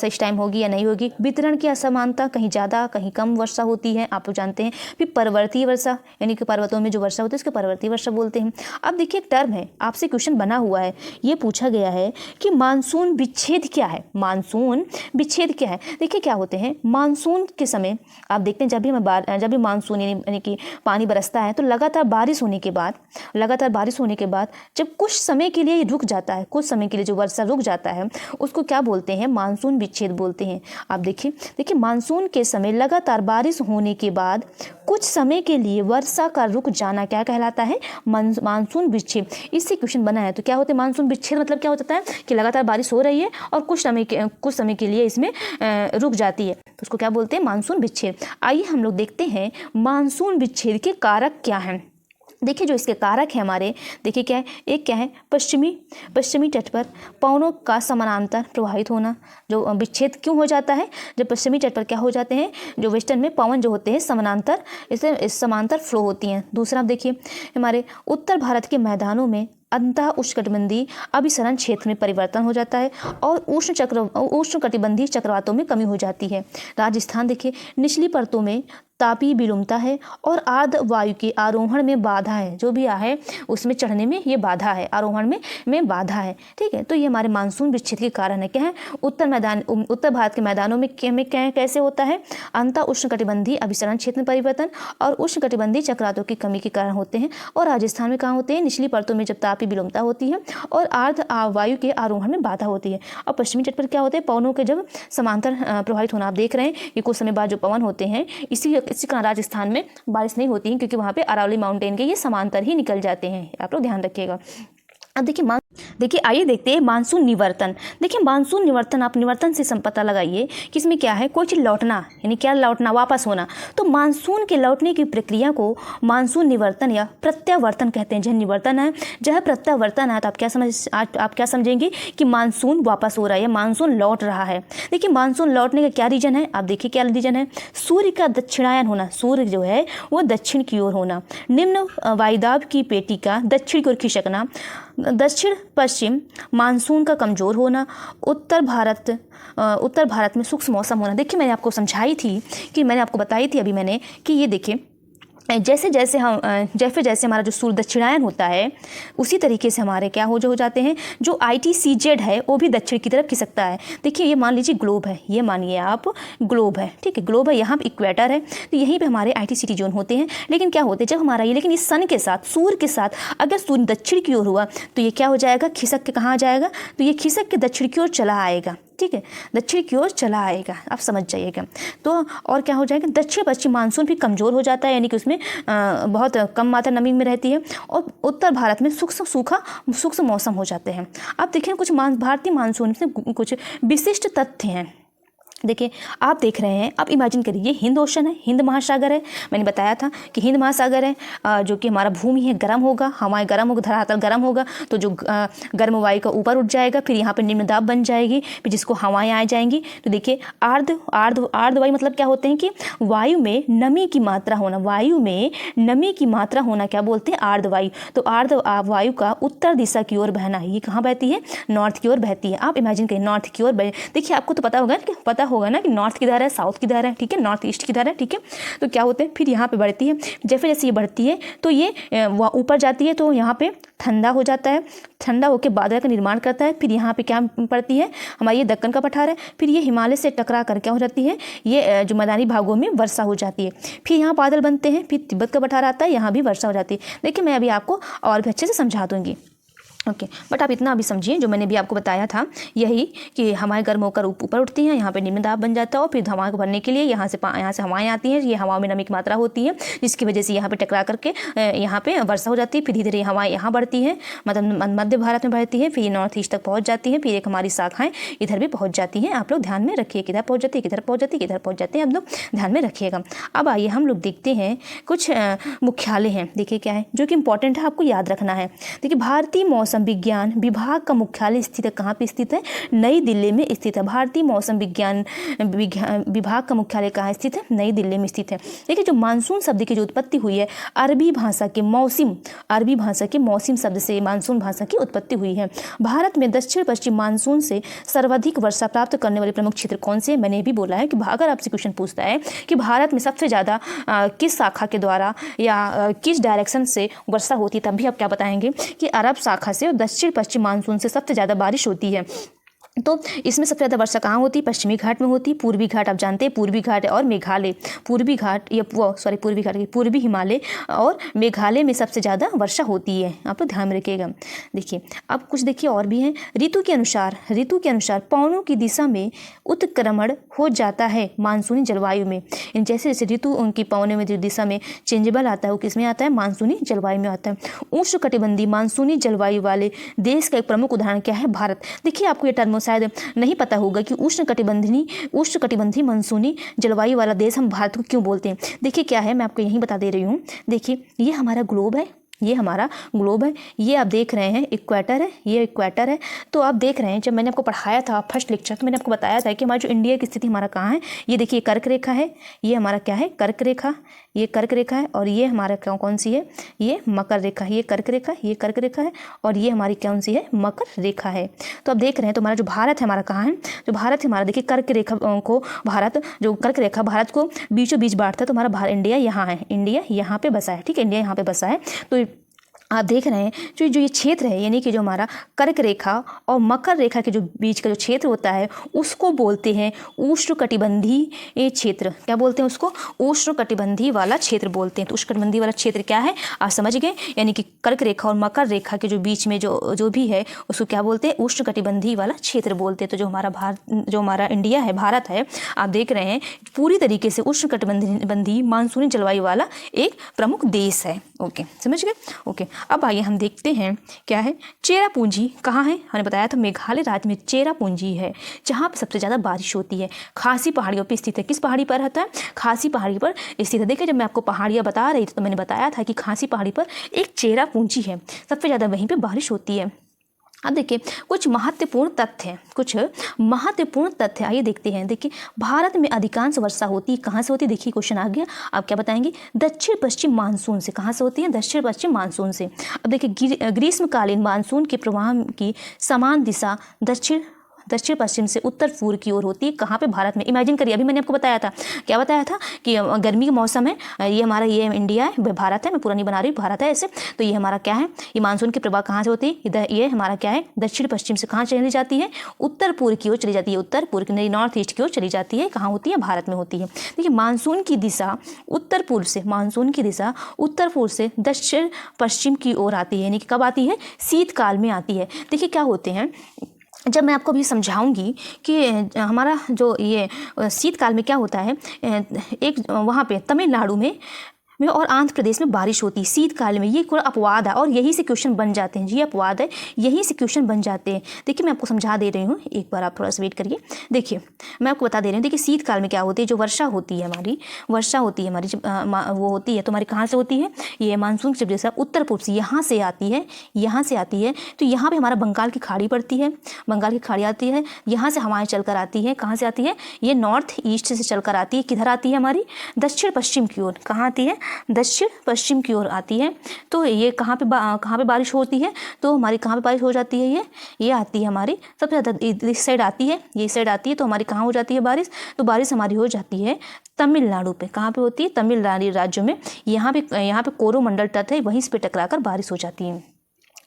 इस टाइम होगी या नहीं होगी। वितरण की असमानता, कहीं ज़्यादा कहीं कम वर्षा होती है, आप लोग जानते हैं। फिर पर्वतीय वर्षा, यानी कि पर्वतों में जो वर्षा होती है उसको पर्वतीय वर्षा बोलते हैं। अब देखिए एक टर्म है, आपसे क्वेश्चन बना हुआ है, ये पूछा गया है कि मानसून विच्छेद क्या है। मानसून विच्छेद क्या है? देखिए क्या होते हैं मानसून के समय, आप देखते हैं जब भी मानसून यानी कि पानी बरसता है तो लगातार बारिश होने के बाद जब कुछ समय के लिए रुक जाता है, कुछ समय के लिए जो वर्षा रुक जाता है उसको क्या बोलते हैं? मानसून विच्छेद बोलते हैं। आप देखिए मानसून के समय लगातार बारिश होने के बाद कुछ समय के लिए वर्षा का रुक जाना क्या कहलाता है? मानसून विच्छेद। इससे क्वेश्चन बना है। तो क्या होता है मानसून विच्छेद? मतलब क्या होता है कि लगातार बारिश हो रही है और कुछ समय के लिए इसमें रुक जाती है, तो उसको क्या बोलते हैं? मानसून विच्छेद। आइए हम लोग देखते हैं मानसून विच्छेद के कारक क्या हैं। देखिए जो इसके कारक हैं हमारे, देखिए क्या है, एक क्या है? पश्चिमी तट पर पवनों का समानांतर प्रवाहित होना। जो विच्छेद क्यों हो जाता है? जब पश्चिमी तट पर क्या हो जाते हैं, जो वेस्टर्न में पवन जो होते हैं समांतर फ्लो होती हैं। दूसरा आप देखिए हमारे उत्तर भारत के मैदानों में अंतः उष्णकटिबंधीय अभिसरण क्षेत्र में परिवर्तन हो जाता है और उष्णकटिबंधीय चक्रवातों में कमी हो जाती है। राजस्थान देखिए निचली परतों में तापीय विलुमता है और आर्द्र वायु के आरोहण में बाधा है। जो भी है उसमें चढ़ने में ये बाधा है, आरोहण में बाधा है। ठीक है, तो ये हमारे मानसून विच्छेद के कारण है। क्या है? उत्तर भारत के मैदानों में कैसे होता है? अंतः उष्णकटिबंधीय अभिसरण क्षेत्र में परिवर्तन और उष्णकटिबंधीय चक्रवातों की कमी के कारण होते हैं। और राजस्थान में कहाँ होते हैं? निचली परतों में जब तापीय विलुमता होती है और आर्द्र वायु के आरोहण में बाधा होती है। और पश्चिमी तट पर क्या होता है? पवनों के जब समांतर प्रभावित होना। आप देख रहे हैं कि कुछ समय बाद जो पवन होते हैं इसी कारण राजस्थान में बारिश नहीं होती है, क्योंकि वहाँ पे अरावली माउंटेन के ये समांतर ही निकल जाते हैं। आप लोग ध्यान रखिएगा। अब देखिए आइए देखते हैं मानसून निवर्तन। देखिए मानसून निवर्तन, आप निवर्तन से पता लगाइए कि इसमें क्या है? कोई चीज़ लौटना, यानी क्या लौटना? वापस होना। तो मानसून के लौटने की प्रक्रिया को मानसून निवर्तन या प्रत्यावर्तन कहते हैं। जहाँ निवर्तन है, जहाँ प्रत्यावर्तन है, तो आप क्या समझेंगे कि मानसून वापस हो रहा है या मानसून लौट रहा है। देखिए मानसून लौटने का क्या रीजन है? आप देखिए क्या रीजन है? सूर्य का दक्षिणायन होना, सूर्य जो है वो दक्षिण की ओर होना, निम्न वायुदाब की पेटी का दक्षिण की ओर खिसकना, दक्षिण पश्चिम मानसून का कमज़ोर होना, उत्तर भारत में शुष्क मौसम होना। देखिए मैंने आपको समझाई थी कि मैंने आपको बताई थी अभी मैंने कि ये देखिए जैसे जैसे हमारा जो सूर्य दक्षिणायन होता है उसी तरीके से हमारे क्या हो जाते हैं, जो ITCZ है वो भी दक्षिण की तरफ खिसकता है। देखिए ये मान लीजिए ग्लोब है, ये मानिए आप ग्लोब है, ठीक है, ग्लोब है, यहाँ पे इक्वेटर है, तो यहीं पे हमारे ITCZ जोन होते हैं। लेकिन क्या होते हैं जब हमारा ये, लेकिन इस सन के साथ, सूर्य के साथ अगर सूर्य दक्षिण की ओर हुआ तो ये क्या हो जाएगा? खिसक के कहाँ आ जाएगा? तो ये खिसक के दक्षिण की ओर चला आएगा। ठीक है, दक्षिण की ओर चला आएगा, आप समझ जाइएगा। तो और क्या हो जाएगा? दक्षिण पश्चिम मानसून भी कमज़ोर हो जाता है, यानी कि उसमें बहुत कम मात्रा नमी में रहती है और उत्तर भारत में शुष्क मौसम हो जाते हैं। अब देखिए कुछ भारतीय मानसून में कुछ विशिष्ट तथ्य हैं। देखिए आप देख रहे हैं, आप इमेजिन करिए ये हिंद ओशन है, हिंद महासागर है। मैंने बताया था कि हिंद महासागर है, जो कि हमारा भूमि है गर्म होगा, हवाएं गर्म होगा, धरातल गर्म होगा, तो जो गर्म वायु का ऊपर उठ जाएगा, फिर यहाँ पे निम्न दाब बन जाएगी, फिर जिसको हवाएं आ जाएंगी। तो देखिए आर्द्र वायु मतलब क्या होते हैं कि वायु में नमी की मात्रा होना, वायु में नमी की मात्रा होना क्या बोलते हैं, आर्द्र वायु। तो आर्द्र वायु का उत्तर दिशा की ओर बहना, ये कहाँ बहती है, नॉर्थ की ओर बहती है। आप इमेजिन करिए नॉर्थ की ओर देखिए आपको तो पता होगा ना कि नॉर्थ किधर है, साउथ किधर है, ठीक है, नॉर्थ ईस्ट किधर है, ठीक है। तो क्या होते हैं, फिर यहाँ पे बढ़ती है, जैसे जैसे ये बढ़ती है तो ये ऊपर जाती है, तो यहाँ पे ठंडा हो जाता है, ठंडा होकर बादल का निर्माण करता है। फिर यहाँ पे क्या पड़ती है, हमारी ये दक्कन का पठार है, फिर ये हिमालय से टकरा कर क्या हो जाती है, ये जो मैदानी भागों में वर्षा हो जाती है। फिर यहाँ बादल बनते हैं, फिर तिब्बत का पठार आता है, यहाँ भी वर्षा हो जाती है। देखिए मैं अभी आपको और भी अच्छे से समझा दूंगी, ओके बट आप इतना अभी समझिए जो मैंने भी आपको बताया था, यही कि हवाएं गर्म होकर ऊपर उठती हैं, यहाँ पे निम्न दाब बन जाता है, और फिर हवा को भरने के लिए यहाँ से हवाएं आती हैं, ये हवा में नमी की मात्रा होती है, जिसकी वजह से यहाँ पे टकरा करके यहाँ पे वर्षा हो जाती है। फिर धीरे धीरे हवाएं यहाँ बढ़ती हैं, मतलब मध्य भारत में बढ़ती है, फिर नॉर्थ ईस्ट तक पहुँच जाती है, फिर एक हमारी शाखाएँ इधर भी पहुँच जाती हैं। आप लोग ध्यान में रखिए, किधर पहुँच जाती है, किधर पहुँच जाती है, किधर पहुँच जाते हैं, आप लोग ध्यान में रखिएगा। अब आइए हम लोग देखते हैं कुछ मुख्यालय हैं, देखिए क्या है जो कि इंपॉर्टेंट है, आपको याद रखना है। देखिए भारतीय मौसम विज्ञान विभाग का मुख्यालय स्थित है, कहाँ पे स्थित है, नई दिल्ली में स्थित है। भारतीय मौसम विज्ञान विभाग का मुख्यालय कहाँ स्थित है, नई दिल्ली में स्थित है। देखिए जो मानसून शब्द की जो उत्पत्ति हुई है, अरबी भाषा के मौसम शब्द से मानसून भाषा की उत्पत्ति हुई है। भारत में दक्षिण पश्चिम मानसून से सर्वाधिक वर्षा प्राप्त करने वाले प्रमुख क्षेत्र कौन से, मैंने ये भी बोला है कि अगर आपसे क्वेश्चन पूछता है कि भारत में सबसे ज़्यादा किस शाखा के द्वारा या किस डायरेक्शन से वर्षा होती है, तब भी आप क्या बताएंगे कि अरब शाखा से और दक्षिण पश्चिम मानसून से सबसे ज़्यादा बारिश होती है। तो इसमें सबसे ज़्यादा वर्षा कहाँ होती है, पश्चिमी घाट में होती है। पूर्वी घाट आप जानते हैं, पूर्वी घाट और मेघालय, पूर्वी घाट पूर्वी हिमालय और मेघालय में सबसे ज़्यादा वर्षा होती है, आप तो ध्यान में रखिएगा। देखिए अब कुछ देखिए और भी हैं। ऋतु के अनुसार पवनों की दिशा में उत्क्रमण हो जाता है मानसूनी जलवायु में। जैसे जैसे ऋतु उनकी पवनों में जो दिशा में चेंजेबल आता है, वो किस में आता है, मानसूनी जलवायु में आता है। उष्णकटिबंधीय मानसूनी जलवायु वाले देश का एक प्रमुख उदाहरण क्या है, भारत। देखिए आपको ये टर्म शायद नहीं पता होगा कि उष्णकटिबंधीय मानसूनी जलवायु वाला देश हम भारत को क्यों बोलते हैं। देखिए क्या है, मैं आपको यही बता दे रही हूँ। देखिए ये हमारा ग्लोब है, ये आप देख रहे हैं इक्वेटर है, ये इक्वेटर है। तो आप देख रहे हैं, जब मैंने आपको पढ़ाया था फर्स्ट लेक्चर, तो मैंने आपको बताया था कि हमारा जो इंडिया की स्थिति हमारा कहाँ है। ये देखिए कर्क रेखा है, ये हमारा क्या है, कर्क रेखा, ये कर्क रेखा है, और ये हमारा कौन सी है, ये मकर रेखा, ये कर्क रेखा, ये कर्क रेखा है, और ये हमारी कौन सी है, मकर रेखा है। तो आप देख रहे हैं, तो हमारा जो भारत है हमारा कहाँ है, जो भारत है हमारा, देखिए कर्क रेखा को कर्क रेखा भारत को बीचों बीच बांटता है। तो हमारा इंडिया यहाँ है, इंडिया यहाँ पे बसा है, ठीक है, इंडिया यहाँ पे बसा है। तो आप देख रहे हैं जो ये क्षेत्र है, यानी कि जो हमारा कर्क रेखा और मकर रेखा के जो बीच का जो क्षेत्र होता है, उसको बोलते हैं उष्णकटिबंधीय क्षेत्र। क्या बोलते हैं उसको, उष्णकटिबंधीय वाला क्षेत्र बोलते हैं। तो उष्णकटिबंधीय वाला क्षेत्र क्या है, आप समझ गए, यानी कि कर्क रेखा और मकर रेखा के जो बीच में जो भी है, उसको क्या बोलते हैं, उष्णकटिबंधीय वाला क्षेत्र बोलते हैं। तो जो हमारा इंडिया है, भारत है, आप देख रहे हैं पूरी तरीके से उष्णकटिबंधीय मानसूनी जलवायु वाला एक प्रमुख देश है। ओके, समझ गए। ओके, अब आइए हम देखते हैं क्या है, चेरापूंजी कहाँ है, हमने बताया था मेघालय राज्य में चेरापूंजी है, जहाँ पर सबसे ज़्यादा बारिश होती है। खासी पहाड़ियों पर स्थित है। किस पहाड़ी पर रहता है, खासी पहाड़ी पर स्थित है। देखिए जब मैं आपको पहाड़ियाँ बता रही थी तो मैंने बताया था कि खासी पहाड़ी पर एक चेरापूंजी है, सबसे ज़्यादा वहीं पर बारिश होती है। अब देखिए कुछ महत्वपूर्ण तथ्य आइए देखते हैं। देखिए भारत में अधिकांश वर्षा होती है, कहाँ से होती है, देखिए क्वेश्चन आ गया, आप क्या बताएंगे, दक्षिण पश्चिम मानसून से। कहाँ से होती है, दक्षिण पश्चिम मानसून से। अब देखिए ग्रीष्मकालीन मानसून के प्रवाह की समान दिशा दक्षिण पश्चिम से उत्तर पूर्व की ओर होती है। कहाँ पे, भारत में। इमेजिन करिए, अभी मैंने आपको बताया था, क्या बताया था कि गर्मी का मौसम है, ये इंडिया है, भारत है, मैं पूरा नहीं बना रही, भारत है ऐसे। तो ये हमारा क्या है, ये मानसून की प्रवाह कहाँ से होती है, इधर ये हमारा क्या है, दक्षिण पश्चिम से कहाँ चली जाती है, उत्तर पूर्व की ओर चली जाती है, उत्तर पूर्व की नॉर्थ ईस्ट की ओर चली जाती है। कहाँ होती है, भारत में होती है। देखिए मानसून की दिशा उत्तर पूर्व से दक्षिण पश्चिम की ओर आती है, यानी कि कब आती है, शीतकाल में आती है। देखिए क्या होते हैं, जब मैं आपको भी समझाऊंगी कि हमारा जो ये शीतकाल में क्या होता है, एक वहाँ पे तमिलनाडु में में और आंध्र प्रदेश में बारिश होती है शीतकाल में। ये थोड़ा अपवाद है और यही से क्वेश्चन बन जाते हैं, ये अपवाद है, यही से क्वेश्चन बन जाते हैं। देखिए मैं आपको समझा दे रही हूँ, एक बार आप थोड़ा सा वेट करिए। देखिए मैं आपको बता दे रही हूँ, देखिए शीतकाल में क्या होती है, जो वर्षा होती है हमारी, वर्षा होती है हमारी जब वो होती है तो हमारी कहाँ से होती है, ये मानसून की जैसे उत्तर पूर्व से यहाँ से आती है, यहाँ से आती है। तो यहाँ पे हमारा बंगाल की खाड़ी पड़ती है, बंगाल की खाड़ी आती है, यहाँ से हवाएं चलकर आती है, कहाँ से आती है, ये नॉर्थ ईस्ट से चलकर आती है, किधर आती है हमारी, दक्षिण पश्चिम की ओर। कहाँ आती है, दक्षिण पश्चिम की ओर आती है। तो ये कहाँ पे बारिश होती है, तो हमारी कहाँ पे बारिश हो जाती है, ये आती है हमारी सबसे ज़्यादा इस साइड आती है, ये साइड आती है। तो हमारी कहाँ हो जाती है बारिश, तो बारिश हमारी हो जाती है तमिलनाडु पे। कहाँ पे होती है, तमिलनाडु राज्य में। यहाँ पे कोरोमंडल तट है, वहीं पे टकराकर बारिश हो जाती है।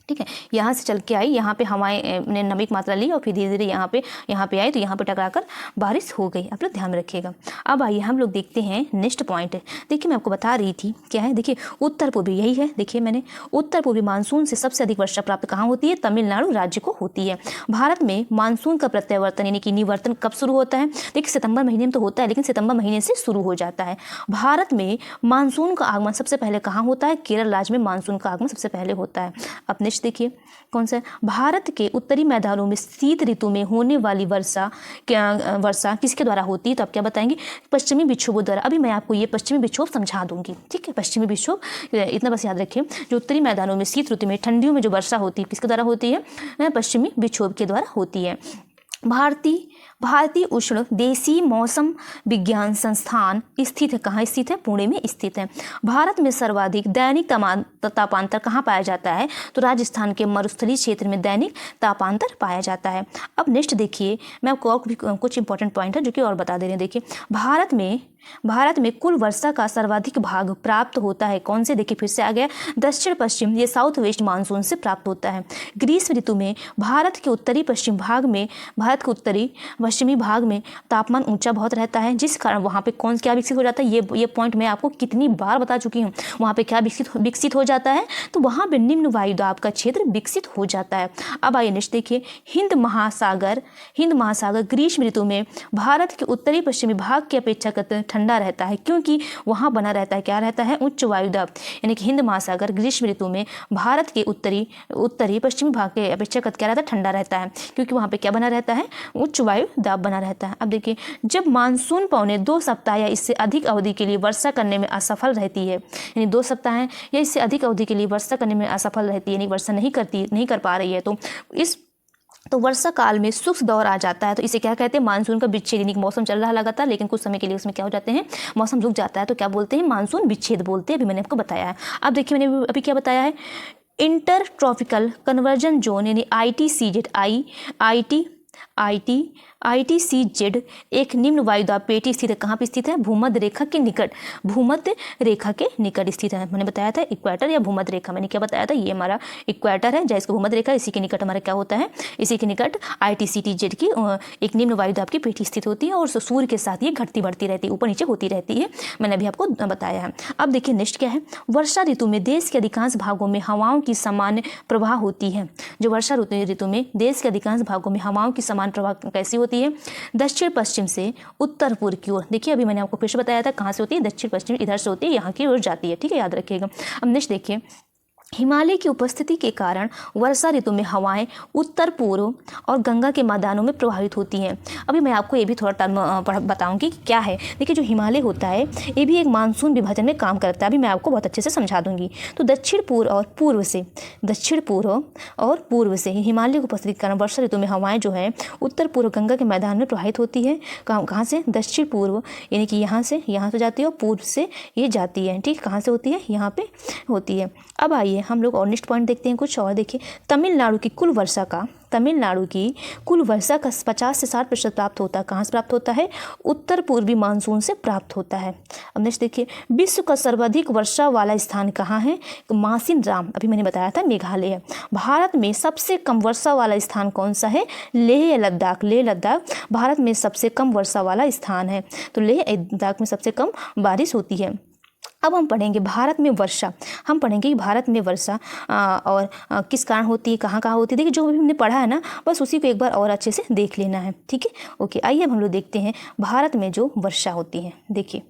ठीक है, यहाँ से चल के आई, यहाँ पे हवाएं ने नमी की मात्रा ली और फिर धीरे धीरे यहाँ पे आई, तो यहाँ पे टकराकर बारिश हो गई। आप लोग ध्यान में रखिएगा। अब आइए हम लोग देखते हैं नेक्स्ट पॉइंट। देखिए मैं आपको बता रही थी क्या है, देखिए उत्तर पूर्वी यही है। देखिए मैंने उत्तर पूर्वी मानसून से सबसे अधिक वर्षा प्राप्त कहाँ होती है, तमिलनाडु राज्य को होती है। भारत में मानसून का प्रत्यावर्तन यानी कि निवर्तन कब शुरू होता है, देखिए सितंबर महीने में तो होता है, लेकिन सितंबर महीने से शुरू हो जाता है। भारत में मानसून का आगमन सबसे पहले कहाँ होता है, केरल राज्य में मानसून का आगमन सबसे पहले होता है। अब नेक्स्ट देखिए कौन सा, भारत के उत्तरी मैदानों में शीत ऋतु में होने वाली वर्षा किसके द्वारा होती है, तो आप क्या बताएंगे, पश्चिमी विक्षोभों द्वारा। अभी मैं आपको ये पश्चिमी विक्षोभ समझा दूंगी, ठीक है। पश्चिमी विक्षोभ इतना बस याद रखिए, जो उत्तरी मैदानों में शीत ऋतु में ठंडियों में जो वर्षा होती है किसके द्वारा होती है, पश्चिमी विक्षोभ के द्वारा होती है। भारतीय उष्ण देशीय मौसम विज्ञान संस्थान स्थित है, कहाँ स्थित है, पुणे में स्थित है। भारत में सर्वाधिक दैनिक तापांतर कहाँ पाया जाता है, तो राजस्थान के मरुस्थलीय क्षेत्र में दैनिक तापांतर पाया जाता है। अब नेक्स्ट देखिए, मैं आपको और भी कुछ इंपॉर्टेंट पॉइंट है जो कि और बता दे रहे हैं। देखिए भारत में कुल वर्षा का सर्वाधिक भाग प्राप्त होता है कौन से, देखिए फिर से आ गया, दक्षिण पश्चिम, ये साउथ वेस्ट मानसून से प्राप्त होता है। ग्रीष्म ऋतु में भारत के उत्तरी पश्चिमी भाग में तापमान ऊंचा बहुत रहता है, जिस कारण वहाँ पे क्या विकसित हो जाता है, ये पॉइंट मैं आपको कितनी बार बता चुकी हूँ। वहाँ पे क्या विकसित हो जाता है, तो वहाँ पे निम्न वायुदाब का क्षेत्र विकसित हो जाता है। अब आइए नेक्स्ट देखिए, हिंद महासागर ग्रीष्म ऋतु में भारत के उत्तरी पश्चिमी भाग की अपेक्षाकृत ठंडा रहता है, क्योंकि वहाँ बना रहता है, क्या रहता है, उच्च वायुदाब। यानी कि हिंद महासागर ग्रीष्म ऋतु में भारत के उत्तरी पश्चिमी भाग के अपेक्षाकृत क्या रहता है, ठंडा रहता है, क्योंकि वहाँ पे क्या बना रहता है, उच्च वायुदाब बना रहता है। अब देखिए, जब मानसून पौने 2 सप्ताह या इससे अधिक अवधि के लिए वर्षा करने में असफल रहती है, यानी 2 सप्ताह या इससे अधिक अवधि के लिए वर्षा करने में असफल रहती है, यानी वर्षा नहीं कर पा रही है, तो वर्षा काल में शुष्क दौर आ जाता है। तो इसे क्या कहते हैं, मानसून का विच्छेद। यानी मौसम चल रहा लगातार, लेकिन कुछ समय के लिए उसमें क्या हो जाते हैं, मौसम रुक जाता है, तो क्या बोलते हैं, मानसून विच्छेद बोलते हैं। अभी मैंने आपको बताया है। अब देखिए मैंने अभी क्या बताया है, इंटर ट्रॉपिकल कन्वर्जन जोन यानी ITCZ एक निम्न वायुदाब पेटी स्थित है, कहाँ पे स्थित है, भूमध्य रेखा के निकट स्थित है। मैंने बताया था इक्वेटर या भूमध्य रेखा, मैंने क्या बताया था, ये हमारा इक्वेटर है, जहाँ इसको भूमध्य रेखा, इसी के निकट हमारा क्या होता है, इसी के निकट ITCZ की एक निम्न वायुदाब की पेटी स्थित होती है और सूर्य के साथ ये घटती बढ़ती रहती है, ऊपर नीचे होती रहती है, मैंने अभी आपको बताया है। अब देखिए नेक्स्ट क्या है, वर्षा ऋतु में देश के अधिकांश भागों में हवाओं की सामान्य प्रवाह होती है। जो वर्षा ऋतु में देश के अधिकांश भागों में हवाओं की समान प्रवाह कैसी होती है, दक्षिण पश्चिम से उत्तर पूर्व की ओर। देखिए अभी मैंने आपको फिर से बताया था कहाँ से होती है, दक्षिण पश्चिम, इधर से होती है, यहाँ की ओर जाती है, ठीक है, याद रखिएगा। अब नेक्स्ट देखिए, हिमालय की उपस्थिति के कारण वर्षा ऋतु में हवाएं उत्तर पूर्व और गंगा के मैदानों में प्रभावित होती हैं। अभी मैं आपको ये भी थोड़ा टर्म बताऊंगी कि क्या है। देखिए जो हिमालय होता है ये भी एक मानसून विभाजन में काम करता है, अभी मैं आपको बहुत अच्छे से समझा दूंगी। तो दक्षिण पूर्व और पूर्व से हिमालय की उपस्थिति के कारण वर्षा ऋतु में हवाएं जो है उत्तर पूर्व गंगा के मैदान में प्रभावित होती है। कहाँ से, दक्षिण पूर्व, यानी कि यहाँ से जाती है और पूर्व से ये जाती है, ठीक, कहाँ से होती है, यहाँ पे होती है। अब आइए हम लोग और नेक्स्ट पॉइंट देखते हैं कुछ और। देखिए तमिलनाडु की कुल वर्षा का 50 से 60% प्राप्त होता है, कहाँ से प्राप्त होता है, उत्तर पूर्वी मानसून से प्राप्त होता है। अब नेक्स्ट देखिए, विश्व का सर्वाधिक वर्षा वाला स्थान कहाँ है, मासिनराम, अभी मैंने बताया था मेघालय है। भारत में सबसे कम वर्षा वाला स्थान कौन सा है, लेह या लद्दाख। भारत में सबसे कम वर्षा वाला स्थान है, तो लेह लद्दाख में सबसे कम बारिश होती है। अब हम पढ़ेंगे भारत में वर्षा, और किस कारण होती है, कहाँ होती है। देखिए जो हमने पढ़ा है ना, बस उसी को एक बार और अच्छे से देख लेना है, ठीक है, ओके। आइए अब हम लोग देखते हैं भारत में जो वर्षा होती है। देखिए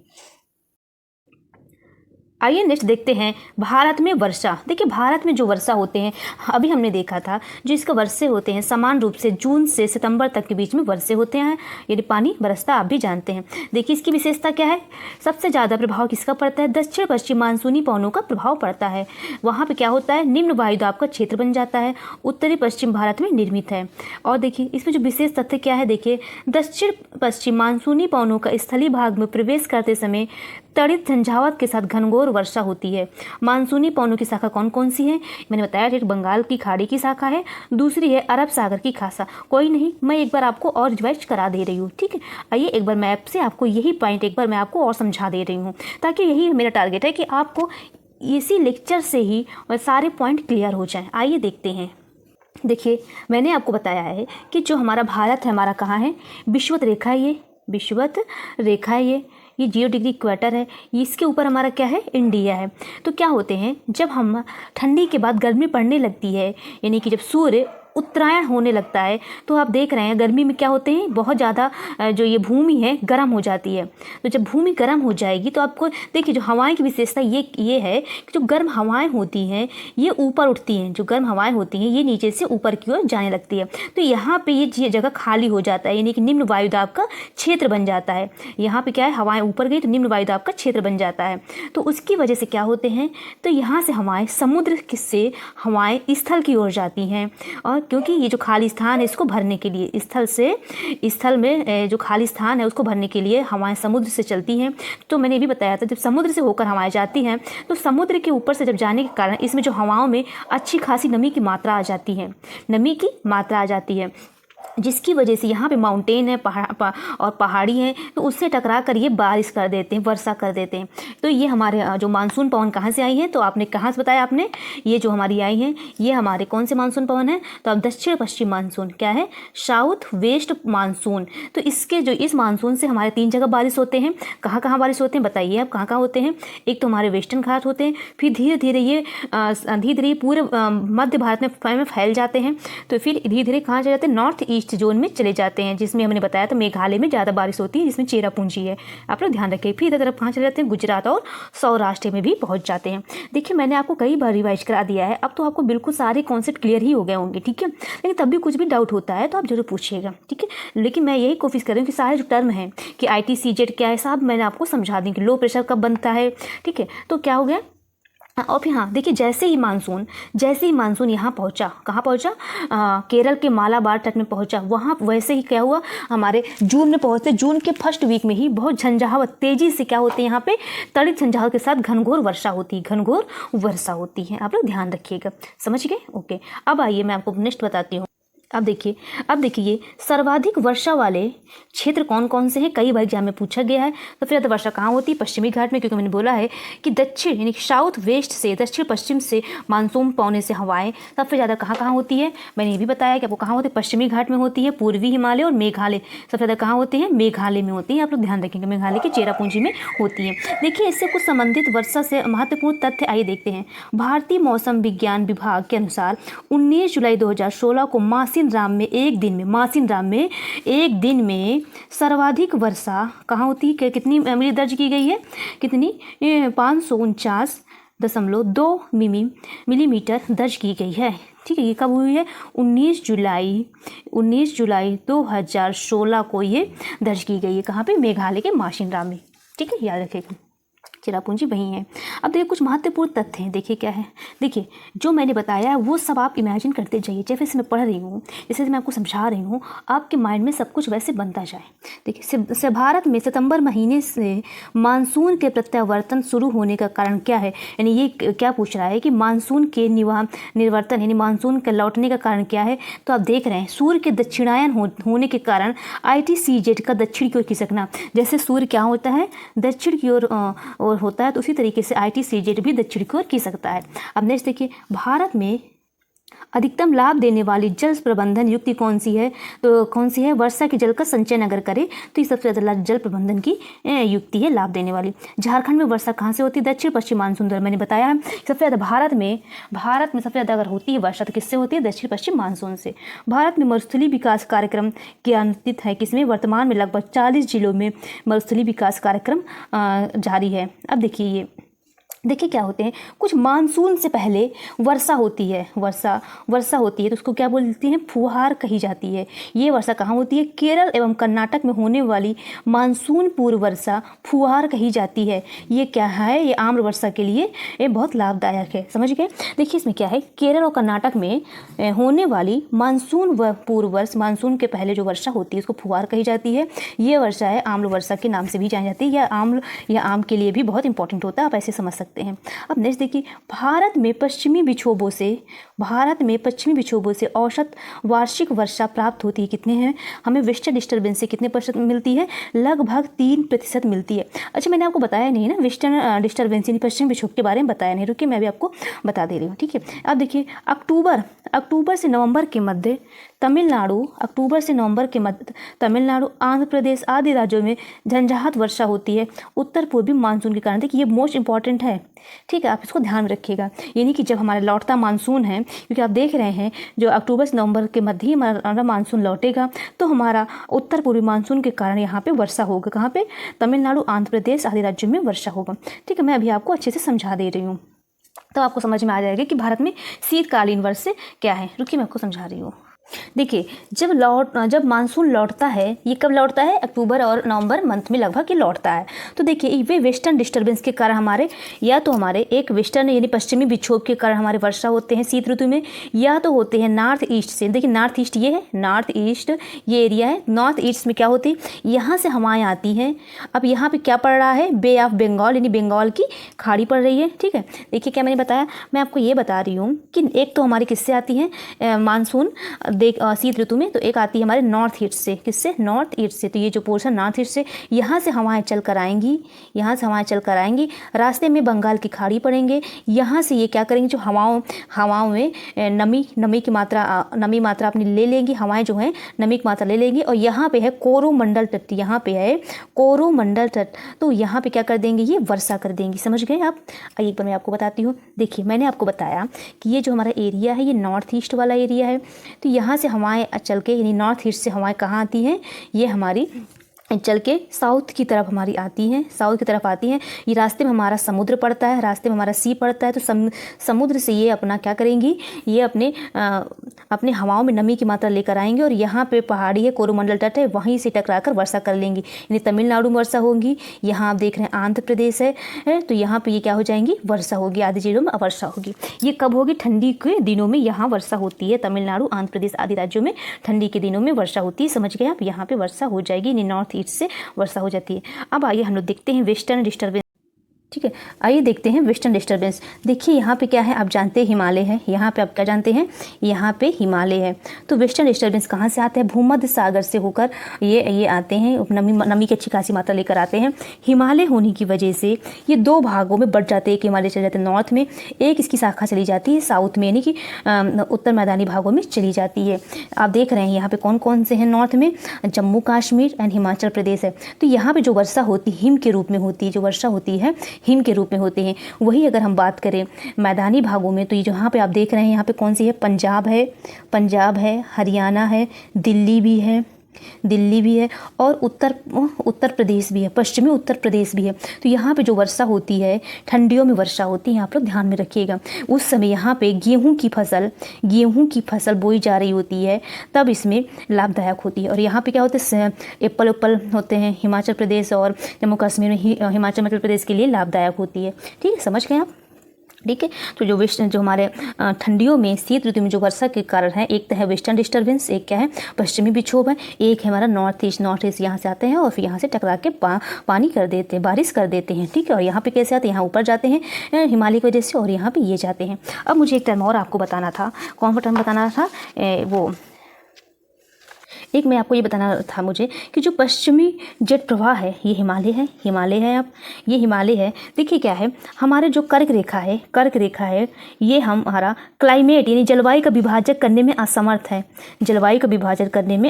आइए नेक्स्ट देखते हैं भारत में वर्षा। देखिए भारत में जो वर्षा होते हैं, अभी हमने देखा था जो इसके वर्षे होते हैं समान रूप से जून से सितंबर तक के बीच में वर्षे होते हैं, यानी पानी बरसता, आप भी जानते हैं। देखिए इसकी विशेषता क्या है, सबसे ज़्यादा प्रभाव किसका पड़ता है, दक्षिण पश्चिम मानसूनी पवनों का प्रभाव पड़ता है। वहाँ पर क्या होता है, निम्न वायुदाब का क्षेत्र बन जाता है, उत्तरी पश्चिम भारत में निर्मित है। और देखिए इसमें जो विशेष तथ्य क्या है, देखिए दक्षिण पश्चिम मानसूनी पवनों का स्थलीय भाग में प्रवेश करते समय तड़ित झंझावात के साथ घनघोर वर्षा होती है। मानसूनी पवनों की शाखा कौन कौन सी है, मैंने बताया एक बंगाल की खाड़ी की शाखा है, दूसरी है अरब सागर की खासा। कोई नहीं, मैं एक बार आपको और रिवाइज करा दे रही हूँ, ठीक है। आइए एक बार मैप से आपको यही पॉइंट एक बार मैं आपको और समझा दे रही हूँ, ताकि यही मेरा टारगेट है कि आपको इसी लेक्चर से ही सारे पॉइंट क्लियर हो जाएँ। आइए देखते हैं। देखिए मैंने आपको बताया है कि जो हमारा भारत है, हमारा कहाँ है, विषुवत रेखा है, ये विषुवत रेखा है, ये 0 डिग्री इक्वेटर है, इसके ऊपर हमारा क्या है, इंडिया है। तो क्या होते हैं, जब हम ठंडी के बाद गर्मी पड़ने लगती है, यानी कि जब सूर्य उत्तरायण होने लगता है, तो आप देख रहे हैं गर्मी में क्या होते हैं, बहुत ज़्यादा जो ये भूमि है गर्म हो जाती है। तो जब भूमि गर्म हो जाएगी तो आपको देखिए जो हवाएं की विशेषता ये है कि जो गर्म हवाएं होती हैं ये ऊपर उठती हैं, जो गर्म हवाएं होती हैं ये नीचे से ऊपर की ओर जाने लगती है। तो यहाँ पे ये जगह खाली हो जाता है, यानी कि निम्न वायुदाब का क्षेत्र बन जाता है। यहाँ पे क्या है, हवाएं ऊपर गई तो निम्न वायुदाब का क्षेत्र बन जाता है। तो उसकी वजह से क्या होते हैं, तो यहाँ से हवाएं समुद्र से हवाएं स्थल की ओर जाती हैं, और क्योंकि ये जो खाली स्थान है इसको भरने के लिए स्थल में जो खाली स्थान है उसको भरने के लिए हवाएं समुद्र से चलती हैं। तो मैंने भी बताया था जब समुद्र से होकर हवाएं जाती हैं तो समुद्र के ऊपर से जब जाने के कारण इसमें जो हवाओं में अच्छी खासी नमी की मात्रा आ जाती है, जिसकी वजह से यहाँ पे माउंटेन है, और पहाड़ी है, तो उससे टकरा कर ये बारिश कर देते हैं, वर्षा कर देते हैं। तो ये हमारे जो मानसून पवन कहाँ से आई है, तो आपने कहाँ से बताया आपने, ये जो हमारी आई हैं ये हमारे कौन से मानसून पवन है, तो अब दक्षिण पश्चिम मानसून क्या है, साउथ वेस्ट मानसून। तो इस मानसून से हमारे 3 जगह बारिश होते हैं। कहाँ कहाँ बारिश होते हैं बताइए आप, कहाँ कहाँ होते हैं। एक तो हमारे वेस्टर्न घाट होते हैं, फिर धीरे धीरे ये पूरे मध्य भारत में फैल जाते हैं, तो फिर धीरे धीरे कहाँ चले जाते हैं, नॉर्थ ईस्ट जोन में चले जाते हैं, जिसमें हमने बताया था मेघालय में ज़्यादा बारिश होती है, जिसमें चेरापूंजी है, आप लोग ध्यान रखिए। फिर इधर तरफ कहाँ चले जाते हैं, गुजरात और सौराष्ट्र में भी पहुंच जाते हैं। देखिए मैंने आपको कई बार रिवाइज करा दिया है, अब तो आपको बिल्कुल सारे कॉन्सेप्ट क्लियर ही हो गए होंगे, ठीक है। लेकिन तब भी कुछ भी डाउट होता है तो आप जरूर पूछिएगा, ठीक है। लेकिन मैं यही कोशिश कर रही हूँ कि सारे जो टर्म हैं कि ITCZ क्या है सब मैंने आपको समझा दी, कि लो प्रेशर कब बनता है, ठीक है। तो क्या हो गया, और फिर हाँ देखिए जैसे ही मानसून यहाँ पहुँचा, कहाँ पहुँचा, केरल के मालाबार तट में पहुँचा, वहाँ वैसे ही क्या हुआ, हमारे जून में पहुँचते, जून के फर्स्ट वीक में ही बहुत झंझावात तेज़ी से क्या होते हैं, यहाँ पे तड़ित झंझावात के साथ घनघोर वर्षा होती है, आप लोग ध्यान रखिएगा, समझ गए, ओके। अब आइए मैं आपको नेक्स्ट बताती हूँ। अब देखिए सर्वाधिक वर्षा वाले क्षेत्र कौन कौन से हैं, कई बार एग्जाम में पूछा गया है। तो फिर वर्षा कहाँ होती है, पश्चिमी घाट में, क्योंकि मैंने बोला है कि दक्षिण यानी साउथ वेस्ट से दक्षिण पश्चिम से मानसून पवने से हवाएं सबसे ज़्यादा कहाँ होती है, मैंने ये भी बताया कि आपको कहाँ होती है, पश्चिमी घाट में होती है, पूर्वी हिमालय और मेघालय सबसे ज़्यादा कहाँ होते हैं, मेघालय में होती है। आप लोग ध्यान रखेंगे मेघालय के चेरापूंजी में होती है। देखिए इससे कुछ संबंधित वर्षा से महत्वपूर्ण तथ्य आइए देखते हैं। भारतीय मौसम विज्ञान विभाग के अनुसार 19 जुलाई 2016 को मासिन राम में एक दिन में सर्वाधिक वर्षा कहाँ होती है, कितनी मिली दर्ज की गई है, कितनी 549.2 मिलीमीटर दर्ज की गई है, ठीक है। ये कब हुई है, 19 जुलाई 2016 को ये दर्ज की गई है, कहाँ पे, मेघालय के मासिन राम में, ठीक है, याद रखिएगा, चेरापूंजी वही है। अब देखिए कुछ महत्वपूर्ण तथ्य हैं, देखिए क्या है, देखिए जो मैंने बताया है वो सब आप इमेजिन करते जाइए, जैसे मैं पढ़ रही हूँ, जैसे मैं आपको समझा रही हूँ, आपके माइंड में सब कुछ वैसे बनता जाए। देखिए भारत में सितंबर महीने से मानसून के प्रत्यावर्तन शुरू होने का कारण क्या है, यानी ये क्या पूछ रहा है कि मानसून के निर्वर्तन यानी मानसून के लौटने का कारण क्या है। तो आप देख रहे हैं सूर्य के दक्षिणायन होने के कारण ITCZ का दक्षिण की ओर खिसकना, जैसे सूर्य क्या होता है, दक्षिण की ओर होता है, तो उसी तरीके से ITCZ भी दक्षिण की ओर खिसकता है। अब नेक्स्ट देखिए, भारत में अधिकतम लाभ देने वाली जल प्रबंधन युक्ति कौन सी है, तो कौन सी है, वर्षा के जल का संचयन अगर करे तो ये सबसे ज़्यादा जल प्रबंधन की युक्ति है लाभ देने वाली। झारखंड में वर्षा कहाँ से होती है, दक्षिण पश्चिम मानसून द्वारा, मैंने बताया है सबसे ज़्यादा भारत में सबसे ज़्यादा अगर होती है वर्षा तो किससे होती है, दक्षिण पश्चिम मानसून से। भारत में मरुस्थलीय विकास कार्यक्रम क्रियान्वित है किसमें, वर्तमान में लगभग 40 जिलों में मरुस्थलीय विकास कार्यक्रम जारी है। अब देखिए ये देखिए क्या होते हैं, कुछ मानसून से पहले वर्षा होती है, वर्षा होती है, तो उसको क्या बोलती हैं, फुहार कही जाती है। ये वर्षा कहाँ होती है, केरल एवं कर्नाटक में होने वाली मानसून पूर्व वर्षा फुहार कही जाती है। ये क्या है, ये आम्र वर्षा के लिए ये बहुत लाभदायक है, समझ गए। देखिए इसमें क्या है, केरल और कर्नाटक में होने वाली मानसून पूर्व वर्ष, मानसून के पहले जो वर्षा होती है उसको फुहार कही जाती है। ये वर्षा है आम्र वर्षा के नाम से भी जानी जाती है। यह आम्र या आम के लिए भी बहुत इंपॉर्टेंट होता है, आप ऐसे समझ सकते हैं। अब नेक्स्ट देखिए, भारत में पश्चिमी विक्षोभों से औसत वार्षिक वर्षा प्राप्त होती है। कितने हैं, हमें वेस्टर्न डिस्टर्बेंस से कितने % मिलती है, लगभग 3% मिलती है। अच्छा मैंने आपको बताया नहीं ना, वेस्टर्न डिस्टर्बेंस यानी पश्चिमी विक्षोभ के बारे में बताया नहीं, रुकिए मैं भी आपको बता दे रही हूँ, ठीक है। अब देखिए अक्टूबर से नवंबर के मध्य तमिलनाडु, आंध्र प्रदेश आदि राज्यों में झंझाहट वर्षा होती है उत्तर पूर्वी मानसून के कारण। देखिए ये मोस्ट इंपॉर्टेंट है, ठीक है, आप इसको ध्यान में रखिएगा। यानी कि जब हमारा लौटता मानसून है, क्योंकि आप देख रहे हैं जो अक्टूबर से नवंबर के मध्य ही हमारा मानसून लौटेगा, तो हमारा उत्तर पूर्वी मानसून के कारण यहाँ पे वर्षा होगा। कहाँ पे, तमिलनाडु, आंध्र प्रदेश आदि राज्यों में वर्षा होगा, ठीक है। मैं अभी आपको अच्छे से समझा दे रही हूँ, तो आपको समझ में आ जाएगा कि भारत में शीतकालीन वर्षा क्या है। रुकिए मैं आपको समझा रही हूँ। देखिए जब मानसून लौटता है, ये कब लौटता है, अक्टूबर और नवंबर मंथ में लगभग ये लौटता है। तो देखिए वे वेस्टर्न डिस्टर्बेंस के कारण हमारे, या तो हमारे एक वेस्टर्न यानी पश्चिमी विक्षोभ के कारण हमारे वर्षा होते हैं शीत ऋतु में, या तो होते हैं नॉर्थ ईस्ट से। देखिए नॉर्थ ईस्ट ये है, नॉर्थ ईस्ट ये एरिया है। नॉर्थ ईस्ट में क्या होती है, यहाँ से हवाएं आती हैं। अब यहाँ पे क्या पड़ रहा है, बे ऑफ बंगाल यानी बंगाल की खाड़ी पड़ रही है, ठीक है। देखिए क्या मैंने बताया, मैं आपको ये बता रही हूँ कि एक तो हमारी किससे आती है मानसून शीत ऋतु में, तो एक आती है हमारे नॉर्थ ईस्ट से। किससे, नॉर्थ ईस्ट से। तो ये जो पोर्शन नॉर्थ ईस्ट से, यहाँ से हवाएं चल कर आएंगी, रास्ते में बंगाल की खाड़ी पड़ेंगे। यहाँ से ये क्या करेंगे, जो हवाओं में नमी मात्रा अपनी ले लेंगी, हवाएं जो हैं नमी की मात्रा ले लेंगी। और यहाँ पे है कोरोमंडल तट, तो यहाँ पे क्या कर देंगे, ये वर्षा कर देंगी, समझ गए आप। एक बार मैं आपको बताती हूँ। देखिए मैंने आपको बताया कि ये जो हमारा एरिया है ये नॉर्थ ईस्ट वाला एरिया है। तो यहाँ से हवाएं चल के, यानी नॉर्थ ईस्ट से हवाएं कहाँ आती हैं, ये हमारी चल के साउथ की तरफ हमारी आती हैं, साउथ की तरफ आती हैं। ये रास्ते में हमारा समुद्र पड़ता है, रास्ते में हमारा सी पड़ता है। तो समुद्र से ये अपना क्या करेंगी, ये अपने हवाओं में नमी की मात्रा लेकर आएंगे, और यहाँ पे पहाड़ी है, कोरोमंडल तट है, वहीं से टकराकर वर्षा कर लेंगी। यानी तमिलनाडु में वर्षा होगी, यहाँ आप देख रहे हैं आंध्र प्रदेश है, तो यहाँ पे ये क्या हो जाएंगी, वर्षा होगी, आदि जिलों में वर्षा होगी। ये कब होगी, ठंडी के दिनों में यहाँ वर्षा होती है। तमिलनाडु, आंध्र प्रदेश आदि राज्यों में ठंडी के दिनों में वर्षा होती है, समझ गए आप। यहाँ पे वर्षा हो जाएगी, नॉर्थ ईस्ट से वर्षा हो जाती है। अब आइए हम लोग देखते हैं वेस्टर्न डिस्टर्बेंस, ठीक है। आइए देखते हैं वेस्टर्न डिस्टर्बेंस। देखिए यहाँ पे क्या है, आप जानते हैं हिमालय है, यहाँ पे आप क्या जानते हैं, यहाँ पे हिमालय है। तो वेस्टर्न डिस्टर्बेंस कहाँ से आते हैं, भूमध्य सागर से होकर ये आते हैं, नमी की अच्छी खासी मात्रा लेकर आते हैं। हिमालय होने की वजह से ये दो भागों में बढ़ जाते हैं। एक हिमालय चले जाते हैं नॉर्थ में, एक इसकी शाखा चली जाती है साउथ में, यानी कि उत्तर मैदानी भागों में चली जाती है। आप देख रहे हैं यहाँ पे कौन कौन से हैं, नॉर्थ में जम्मू कश्मीर एंड हिमाचल प्रदेश है। तो यहाँ पे जो वर्षा होती है हिम के रूप में होती है, जो वर्षा होती है हिम के रूप में होते हैं। वही अगर हम बात करें मैदानी भागों में, तो ये जहाँ पे आप देख रहे हैं यहाँ पे कौन सी है, पंजाब है, हरियाणा है, दिल्ली भी है और उत्तर प्रदेश भी है, पश्चिमी उत्तर प्रदेश भी है। तो यहाँ पे जो वर्षा होती है, ठंडियों में वर्षा होती है, आप लोग ध्यान में रखिएगा। उस समय यहाँ पे गेहूं की फसल बोई जा रही होती है, तब इसमें लाभदायक होती है। और यहाँ पे क्या होते हैं, एप्पल होते हैं, हिमाचल प्रदेश और जम्मू कश्मीर में हिमाचल मध्य प्रदेश के लिए लाभदायक होती है, ठीक है, समझ गए आप, ठीक है। तो जो हमारे ठंडियों में शीत ऋतु में जो वर्षा के कारण है, एक तो है वेस्टर्न डिस्टर्बेंस, एक क्या है पश्चिमी विक्षोभ है, एक है हमारा नॉर्थ ईस्ट यहाँ से आते हैं और फिर यहाँ से टकरा के पानी कर देते हैं, बारिश कर देते हैं, ठीक है। और यहाँ पे कैसे आते हैं, यहाँ ऊपर जाते हैं हिमालय की वजह से, और यहाँ पे ये जाते हैं। अब मुझे एक टर्म और आपको बताना था, कौन सा टर्म बताना था, वो एक मैं आपको ये बताना था मुझे कि जो पश्चिमी जेट प्रवाह है ये हिमालय है अब ये हिमालय है। देखिए क्या है, हमारे जो कर्क रेखा है ये हमारा क्लाइमेट यानी जलवायु का विभाजन करने में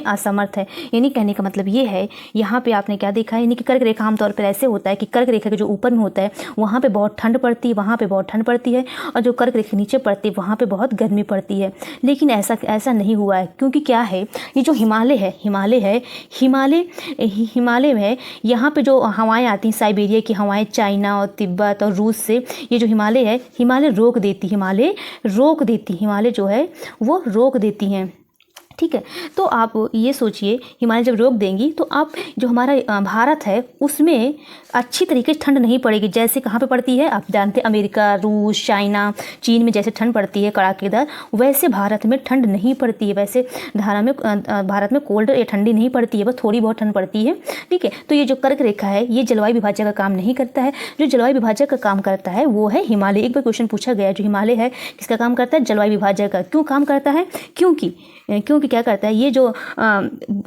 असमर्थ है, यानी कहने का मतलब ये है, यहाँ पे आपने क्या देखा है, यानी कि कर्क रेखा आमतौर पर ऐसे होता है कि कर्क रेखा के जो ऊपर में होता है वहाँ पे बहुत ठंड पड़ती है, वहाँ पे बहुत ठंड पड़ती है, और जो कर्क रेखा नीचे पड़ती है वहाँ पे बहुत गर्मी पड़ती है। लेकिन ऐसा नहीं हुआ है, क्योंकि क्या है, ये जो हिमालय हिमालय है, यहाँ पे जो हवाएं आती हैं साइबेरिया की हवाएं, चाइना और तिब्बत और रूस से, ये जो हिमालय है, हिमालय रोक देती हिमालय जो है वो रोक देती हैं। ठीक है, तो आप ये सोचिए हिमालय जब रोक देंगी तो आप जो हमारा भारत है उसमें अच्छी तरीके से ठंड नहीं पड़ेगी। जैसे कहाँ पे पड़ती है आप जानते हैं, अमेरिका, रूस, चाइना, चीन में जैसे ठंड पड़ती है कड़ाकेदार, वैसे भारत में ठंड नहीं पड़ती है। वैसे भारत में कोल्ड या ठंडी नहीं पड़ती है, बस थोड़ी बहुत ठंड पड़ती है। ठीक है, तो ये जो कर्क रेखा है ये जलवायु विभाजक का काम नहीं करता है। जो जलवायु विभाजक का काम करता है वो है हिमालय। एक बार क्वेश्चन पूछा गया, जो हिमालय है किसका काम करता है? जलवायु विभाजक का। क्यों काम करता है? क्योंकि क्या करता है, ये जो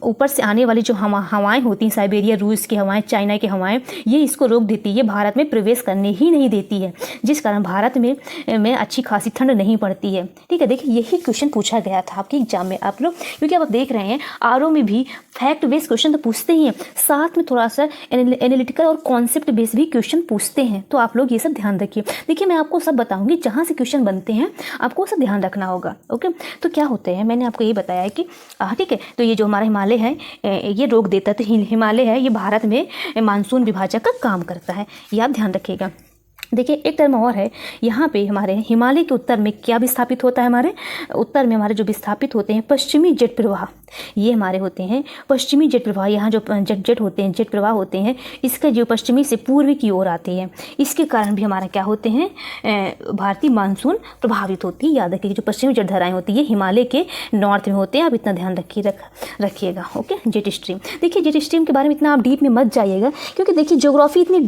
ऊपर से आने वाली जो हवाएं होती हैं, साइबेरिया, रूस की हवाएं, चाइना की हवाएं, ये इसको रोक देती है, ये भारत में प्रवेश करने ही नहीं देती है, जिस कारण भारत में अच्छी खासी ठंड नहीं पड़ती है। ठीक है, देखिए यही क्वेश्चन पूछा गया था आपके एग्जाम में आप लोग, क्योंकि आप देख रहे हैं आरओ में भी फैक्ट बेस्ड क्वेश्चन तो पूछते ही हैं, साथ में थोड़ा सा एनालिटिकल और कॉन्सेप्ट बेस्ड भी क्वेश्चन पूछते हैं। तो आप लोग ये सब ध्यान रखिए। देखिए मैं आपको सब बताऊंगी, जहाँ से क्वेश्चन बनते हैं आपको सब ध्यान रखना होगा। ओके, तो क्या होते हैं, मैंने आपको ये बताया है कि ठीक है, तो ये जो हमारा हिमालय है ये रोक देता है। तो हिमालय है ये भारत में मानसून विभाजक का काम करता है, ये आप ध्यान रखिएगा। देखिए एक टर्म और है, यहाँ पे हमारे हिमालय के उत्तर में क्या विस्थापित होता है, हमारे उत्तर में हमारे जो विस्थापित होते हैं पश्चिमी जेट प्रवाह, ये हमारे होते हैं पश्चिमी जेट प्रवाह। यहाँ जो जेट प्रवाह होते हैं, इसका जो पश्चिमी से पूर्वी की ओर आते हैं, इसके कारण भी हमारा क्या होते हैं, भारतीय मानसून प्रभावित होती है। याद रखिए जो पश्चिमी जेट धाराएं होती है हिमालय के नॉर्थ में होते हैं, आप इतना ध्यान रखिएगा। Okay, jet stream. देखिए जेट स्ट्रीम के बारे में इतना आप डीप में मत जाइएगा, क्योंकि देखिए ज्योग्राफी इतनी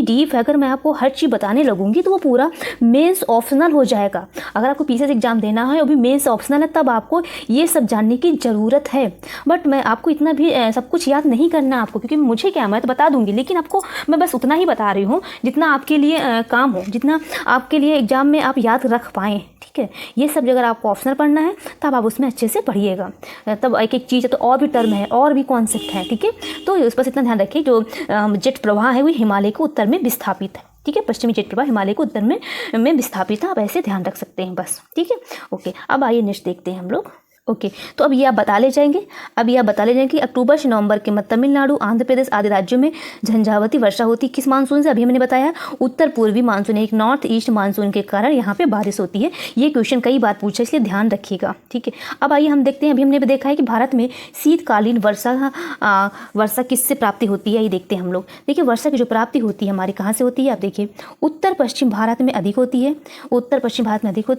डीप है, अगर मैं आपको हर चीज़ बताने लगूंगी तो वो पूरा मेंस ऑप्शनल हो जाएगा। अगर आपको पीसीएस एग्जाम देना है वो भी मेंस ऑप्शनल है, तब आपको ये सब जानने की ज़रूरत है। बट मैं आपको इतना भी सब कुछ याद नहीं करना आपको, क्योंकि मुझे क्या, मैं तो बता दूंगी, लेकिन आपको मैं बस उतना ही बता रही हूँ जितना आपके लिए काम हो, जितना आपके लिए एग्जाम में आप याद रख पाएँ। ठीक है, ये सब अगर आपको ऑप्शनल पढ़ना है तब आप उसमें अच्छे से पढ़िएगा, तब एक एक चीज़ है तो और भी टर्म है और भी कॉन्सेप्ट है। ठीक है, तो उस पर इतना ध्यान रखिए, जो जेट प्रवाह है वो हिमालय के उत्तर में विस्थापित है। ठीक है, पश्चिमी जेट प्रवाह हिमालय के उत्तर में विस्थापित है, आप ऐसे ध्यान रख सकते हैं बस। ठीक है, ओके, अब आइए नेक्स्ट देखते हैं हम लोग। ओके, तो अब ये आप बता ले जाएंगे कि अक्टूबर से नवंबर के मध्य तमिलनाडु, आंध्र प्रदेश आदि राज्यों में झंझावती वर्षा होती है। किस मानसून से? अभी मैंने बताया उत्तर पूर्वी मानसून, एक नॉर्थ ईस्ट मानसून के कारण यहाँ पे बारिश होती है। ये क्वेश्चन कई बार पूछा, इसलिए ध्यान रखिएगा। ठीक है, अब आइए हम देखते हैं, अभी हमने भी देखा है कि भारत में शीतकालीन वर्षा किससे प्राप्ति होती है, ये देखते हैं हम लोग। देखिए वर्षा की जो प्राप्ति होती है हमारी कहाँ से होती है, आप देखिए उत्तर पश्चिम भारत में अधिक होती है,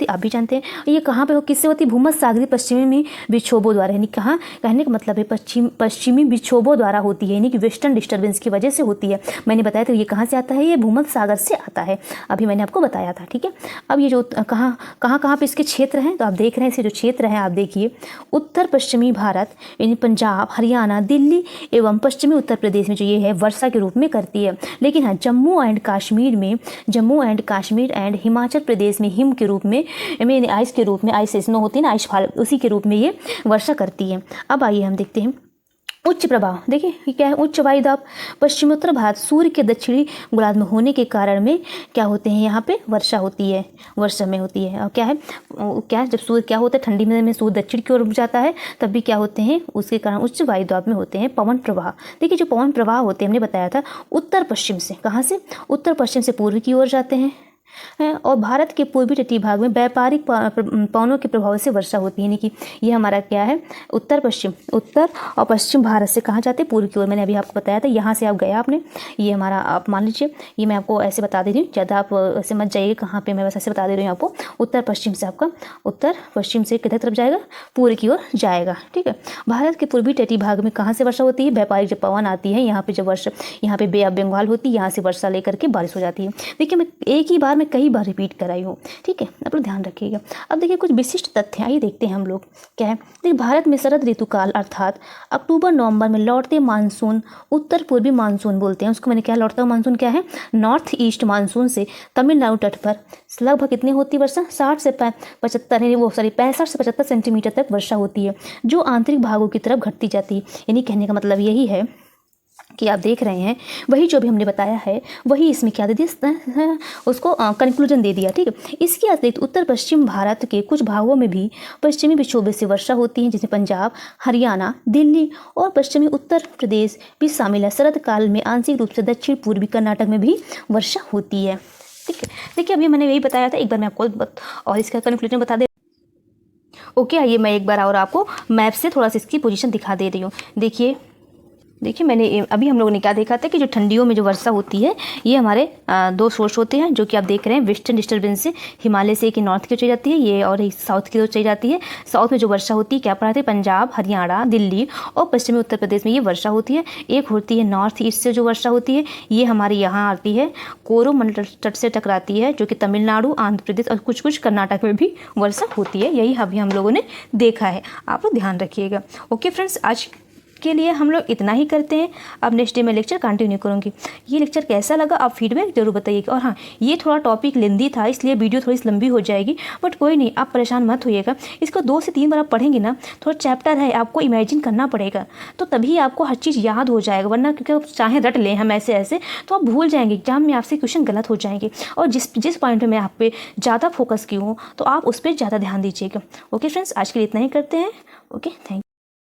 आप भी जानते हैं। ये कहाँ पर किससे होती है? भूमध्य सागरीय पश्चिमी विक्षोभों द्वारा, यानी कहाँ, कहने का मतलब है पश्चिमी विक्षोभों द्वारा होती है, यानी कि वेस्टर्न डिस्टर्बेंस की वजह से होती है। मैंने बताया था ये कहाँ से आता है, ये भूमध्य सागर से आता है, अभी मैंने आपको बताया था। ठीक है, अब ये जो कहाँ पे इसके क्षेत्र हैं, तो आप देख रहे हैं इसके जो क्षेत्र हैं, आप देखिए उत्तर पश्चिमी भारत यानी पंजाब, हरियाणा, दिल्ली एवं पश्चिमी उत्तर प्रदेश में जो ये है वर्षा के रूप में करती है। लेकिन हाँ जम्मू एंड कश्मीर एंड हिमाचल प्रदेश में हिम के रूप में, आइस के रूप में, आइस स्नो होती है ना, आइस फॉल, उसी के रूप में ये वर्षा करती है। अब आइए हम देखते हैं उच्च प्रभाव। देखिए ये क्या है, उच्च वायुदाब पश्चिमोत्तर भारत सूर्य के दक्षिणी गोलार्ध में होने के कारण में क्या होते हैं, यहाँ पे वर्षा होती है, और क्या है जब सूर्य क्या होता है, ठंडी में सूर्य दक्षिण की ओर रुक जाता है, तब भी क्या होते हैं, उसके कारण उच्च वायुदाब में होते हैं पवन प्रवाह। देखिए जो पवन प्रवाह होते हैं, हमने बताया था उत्तर पश्चिम से, कहाँ से, उत्तर पश्चिम से पूर्व की ओर जाते हैं, और भारत के पूर्वी तटीय भाग में व्यापारिक पवनों के प्रभाव से वर्षा होती है। यानी कि ये हमारा क्या है, उत्तर और पश्चिम भारत से कहाँ जाते हैं, पूर्व की ओर। मैंने अभी आपको बताया था, यहाँ से आप गए आपने, ये हमारा आप मान लीजिए, ये मैं आपको ऐसे बता दे रही हूँ, ज़्यादा आप ऐसे मत जाइए कहाँ पे, मैं बस ऐसे बता दे रही हूँ आपको। उत्तर पश्चिम से किधर तरफ जाएगा, पूर्व की ओर जाएगा। ठीक है, भारत के पूर्वी तटीय भाग में कहाँ से वर्षा होती है, व्यापारिक जब पवन आती है, यहाँ पे जब वर्षा, यहाँ पे बे ऑफ बंगाल होती है, यहाँ से वर्षा लेकर के बारिश हो जाती है। देखिए मैं एक ही बार में कई बार रिपीट कराई हूँ। ठीक है, आप लोग ध्यान रखिएगा। अब देखिए कुछ विशिष्ट तथ्य आइए देखते हैं हम लोग, क्या है। देखिए भारत में शरद ऋतुकाल अर्थात अक्टूबर नवंबर में लौटते मानसून उत्तर पूर्वी मानसून बोलते हैं उसको। मैंने क्या, लौटता हुआ मानसून क्या है, नॉर्थ ईस्ट मानसून से तमिलनाडु तट पर लगभग कितनी होती है वर्षा, 65 से 75 सेंटीमीटर तक वर्षा होती है, जो आंतरिक भागों की तरफ घटती जाती है। यानी कहने का मतलब यही है कि आप देख रहे हैं वही जो भी हमने बताया है वही इसमें क्या दे दिया, उसको कंक्लूजन दे दिया। ठीक है, इसके अतिरिक्त उत्तर पश्चिम भारत के कुछ भागों में भी पश्चिमी विक्षोभ से वर्षा होती है, जिसमें पंजाब, हरियाणा, दिल्ली और पश्चिमी उत्तर प्रदेश भी शामिल है। शरद काल में आंशिक रूप से दक्षिण पूर्वी कर्नाटक में भी वर्षा होती है। ठीक है, देखिए अभी मैंने यही बताया था, एक बार मैं आपको और इसका कंक्लूजन बता दे। ओके, आइए मैं एक बार और आपको मैप से थोड़ा सा इसकी पोजीशन दिखा दे रही हूँ। देखिए मैंने अभी हम लोगों ने क्या देखा था कि जो ठंडियों में जो वर्षा होती है ये हमारे दो सोर्स होते हैं, जो कि आप देख रहे हैं वेस्टर्न डिस्टर्बेंस से हिमालय से एक नॉर्थ की ओर चली जाती है, ये और एक साउथ की ओर चली जाती है। साउथ में जो वर्षा होती है क्या पढ़ा थे, पंजाब, हरियाणा, दिल्ली और पश्चिमी उत्तर प्रदेश में ये वर्षा होती है। एक होती है नॉर्थ ईस्ट से जो वर्षा होती है, ये हमारे यहाँ आती है, कोरोमंडल तट से टकराती है, जो कि तमिलनाडु, आंध्र प्रदेश और कुछ कुछ कर्नाटक में भी वर्षा होती है। यही अभी हम लोगों ने देखा है, आप लोग ध्यान रखिएगा। ओके फ्रेंड्स, आज के लिए हम लोग इतना ही करते हैं। अब नेक्स्ट डे में लेक्चर कंटिन्यू करूँगी। ये लेक्चर कैसा लगा आप फीडबैक जरूर बताइएगा। और हाँ, ये थोड़ा टॉपिक लेंदी था इसलिए वीडियो थोड़ी सी लंबी हो जाएगी, बट कोई नहीं, आप परेशान मत होइएगा। इसको 2 से 3 बार आप पढ़ेंगे ना, थोड़ा चैप्टर है आपको इमेजिन करना पड़ेगा, तो तभी आपको हर चीज़ याद हो जाएगा। वरना क्योंकि चाहे रट लें हम ऐसे तो आप भूल जाएंगे, एग्जाम में आपसे क्वेश्चन गलत हो जाएंगे। और जिस पॉइंट में मैं आप पे ज़्यादा फोकस की हूँ तो आप उस पर ज़्यादा ध्यान दीजिएगा। ओके फ्रेंड्स, आज के लिए इतना ही करते हैं। Okay, thank you.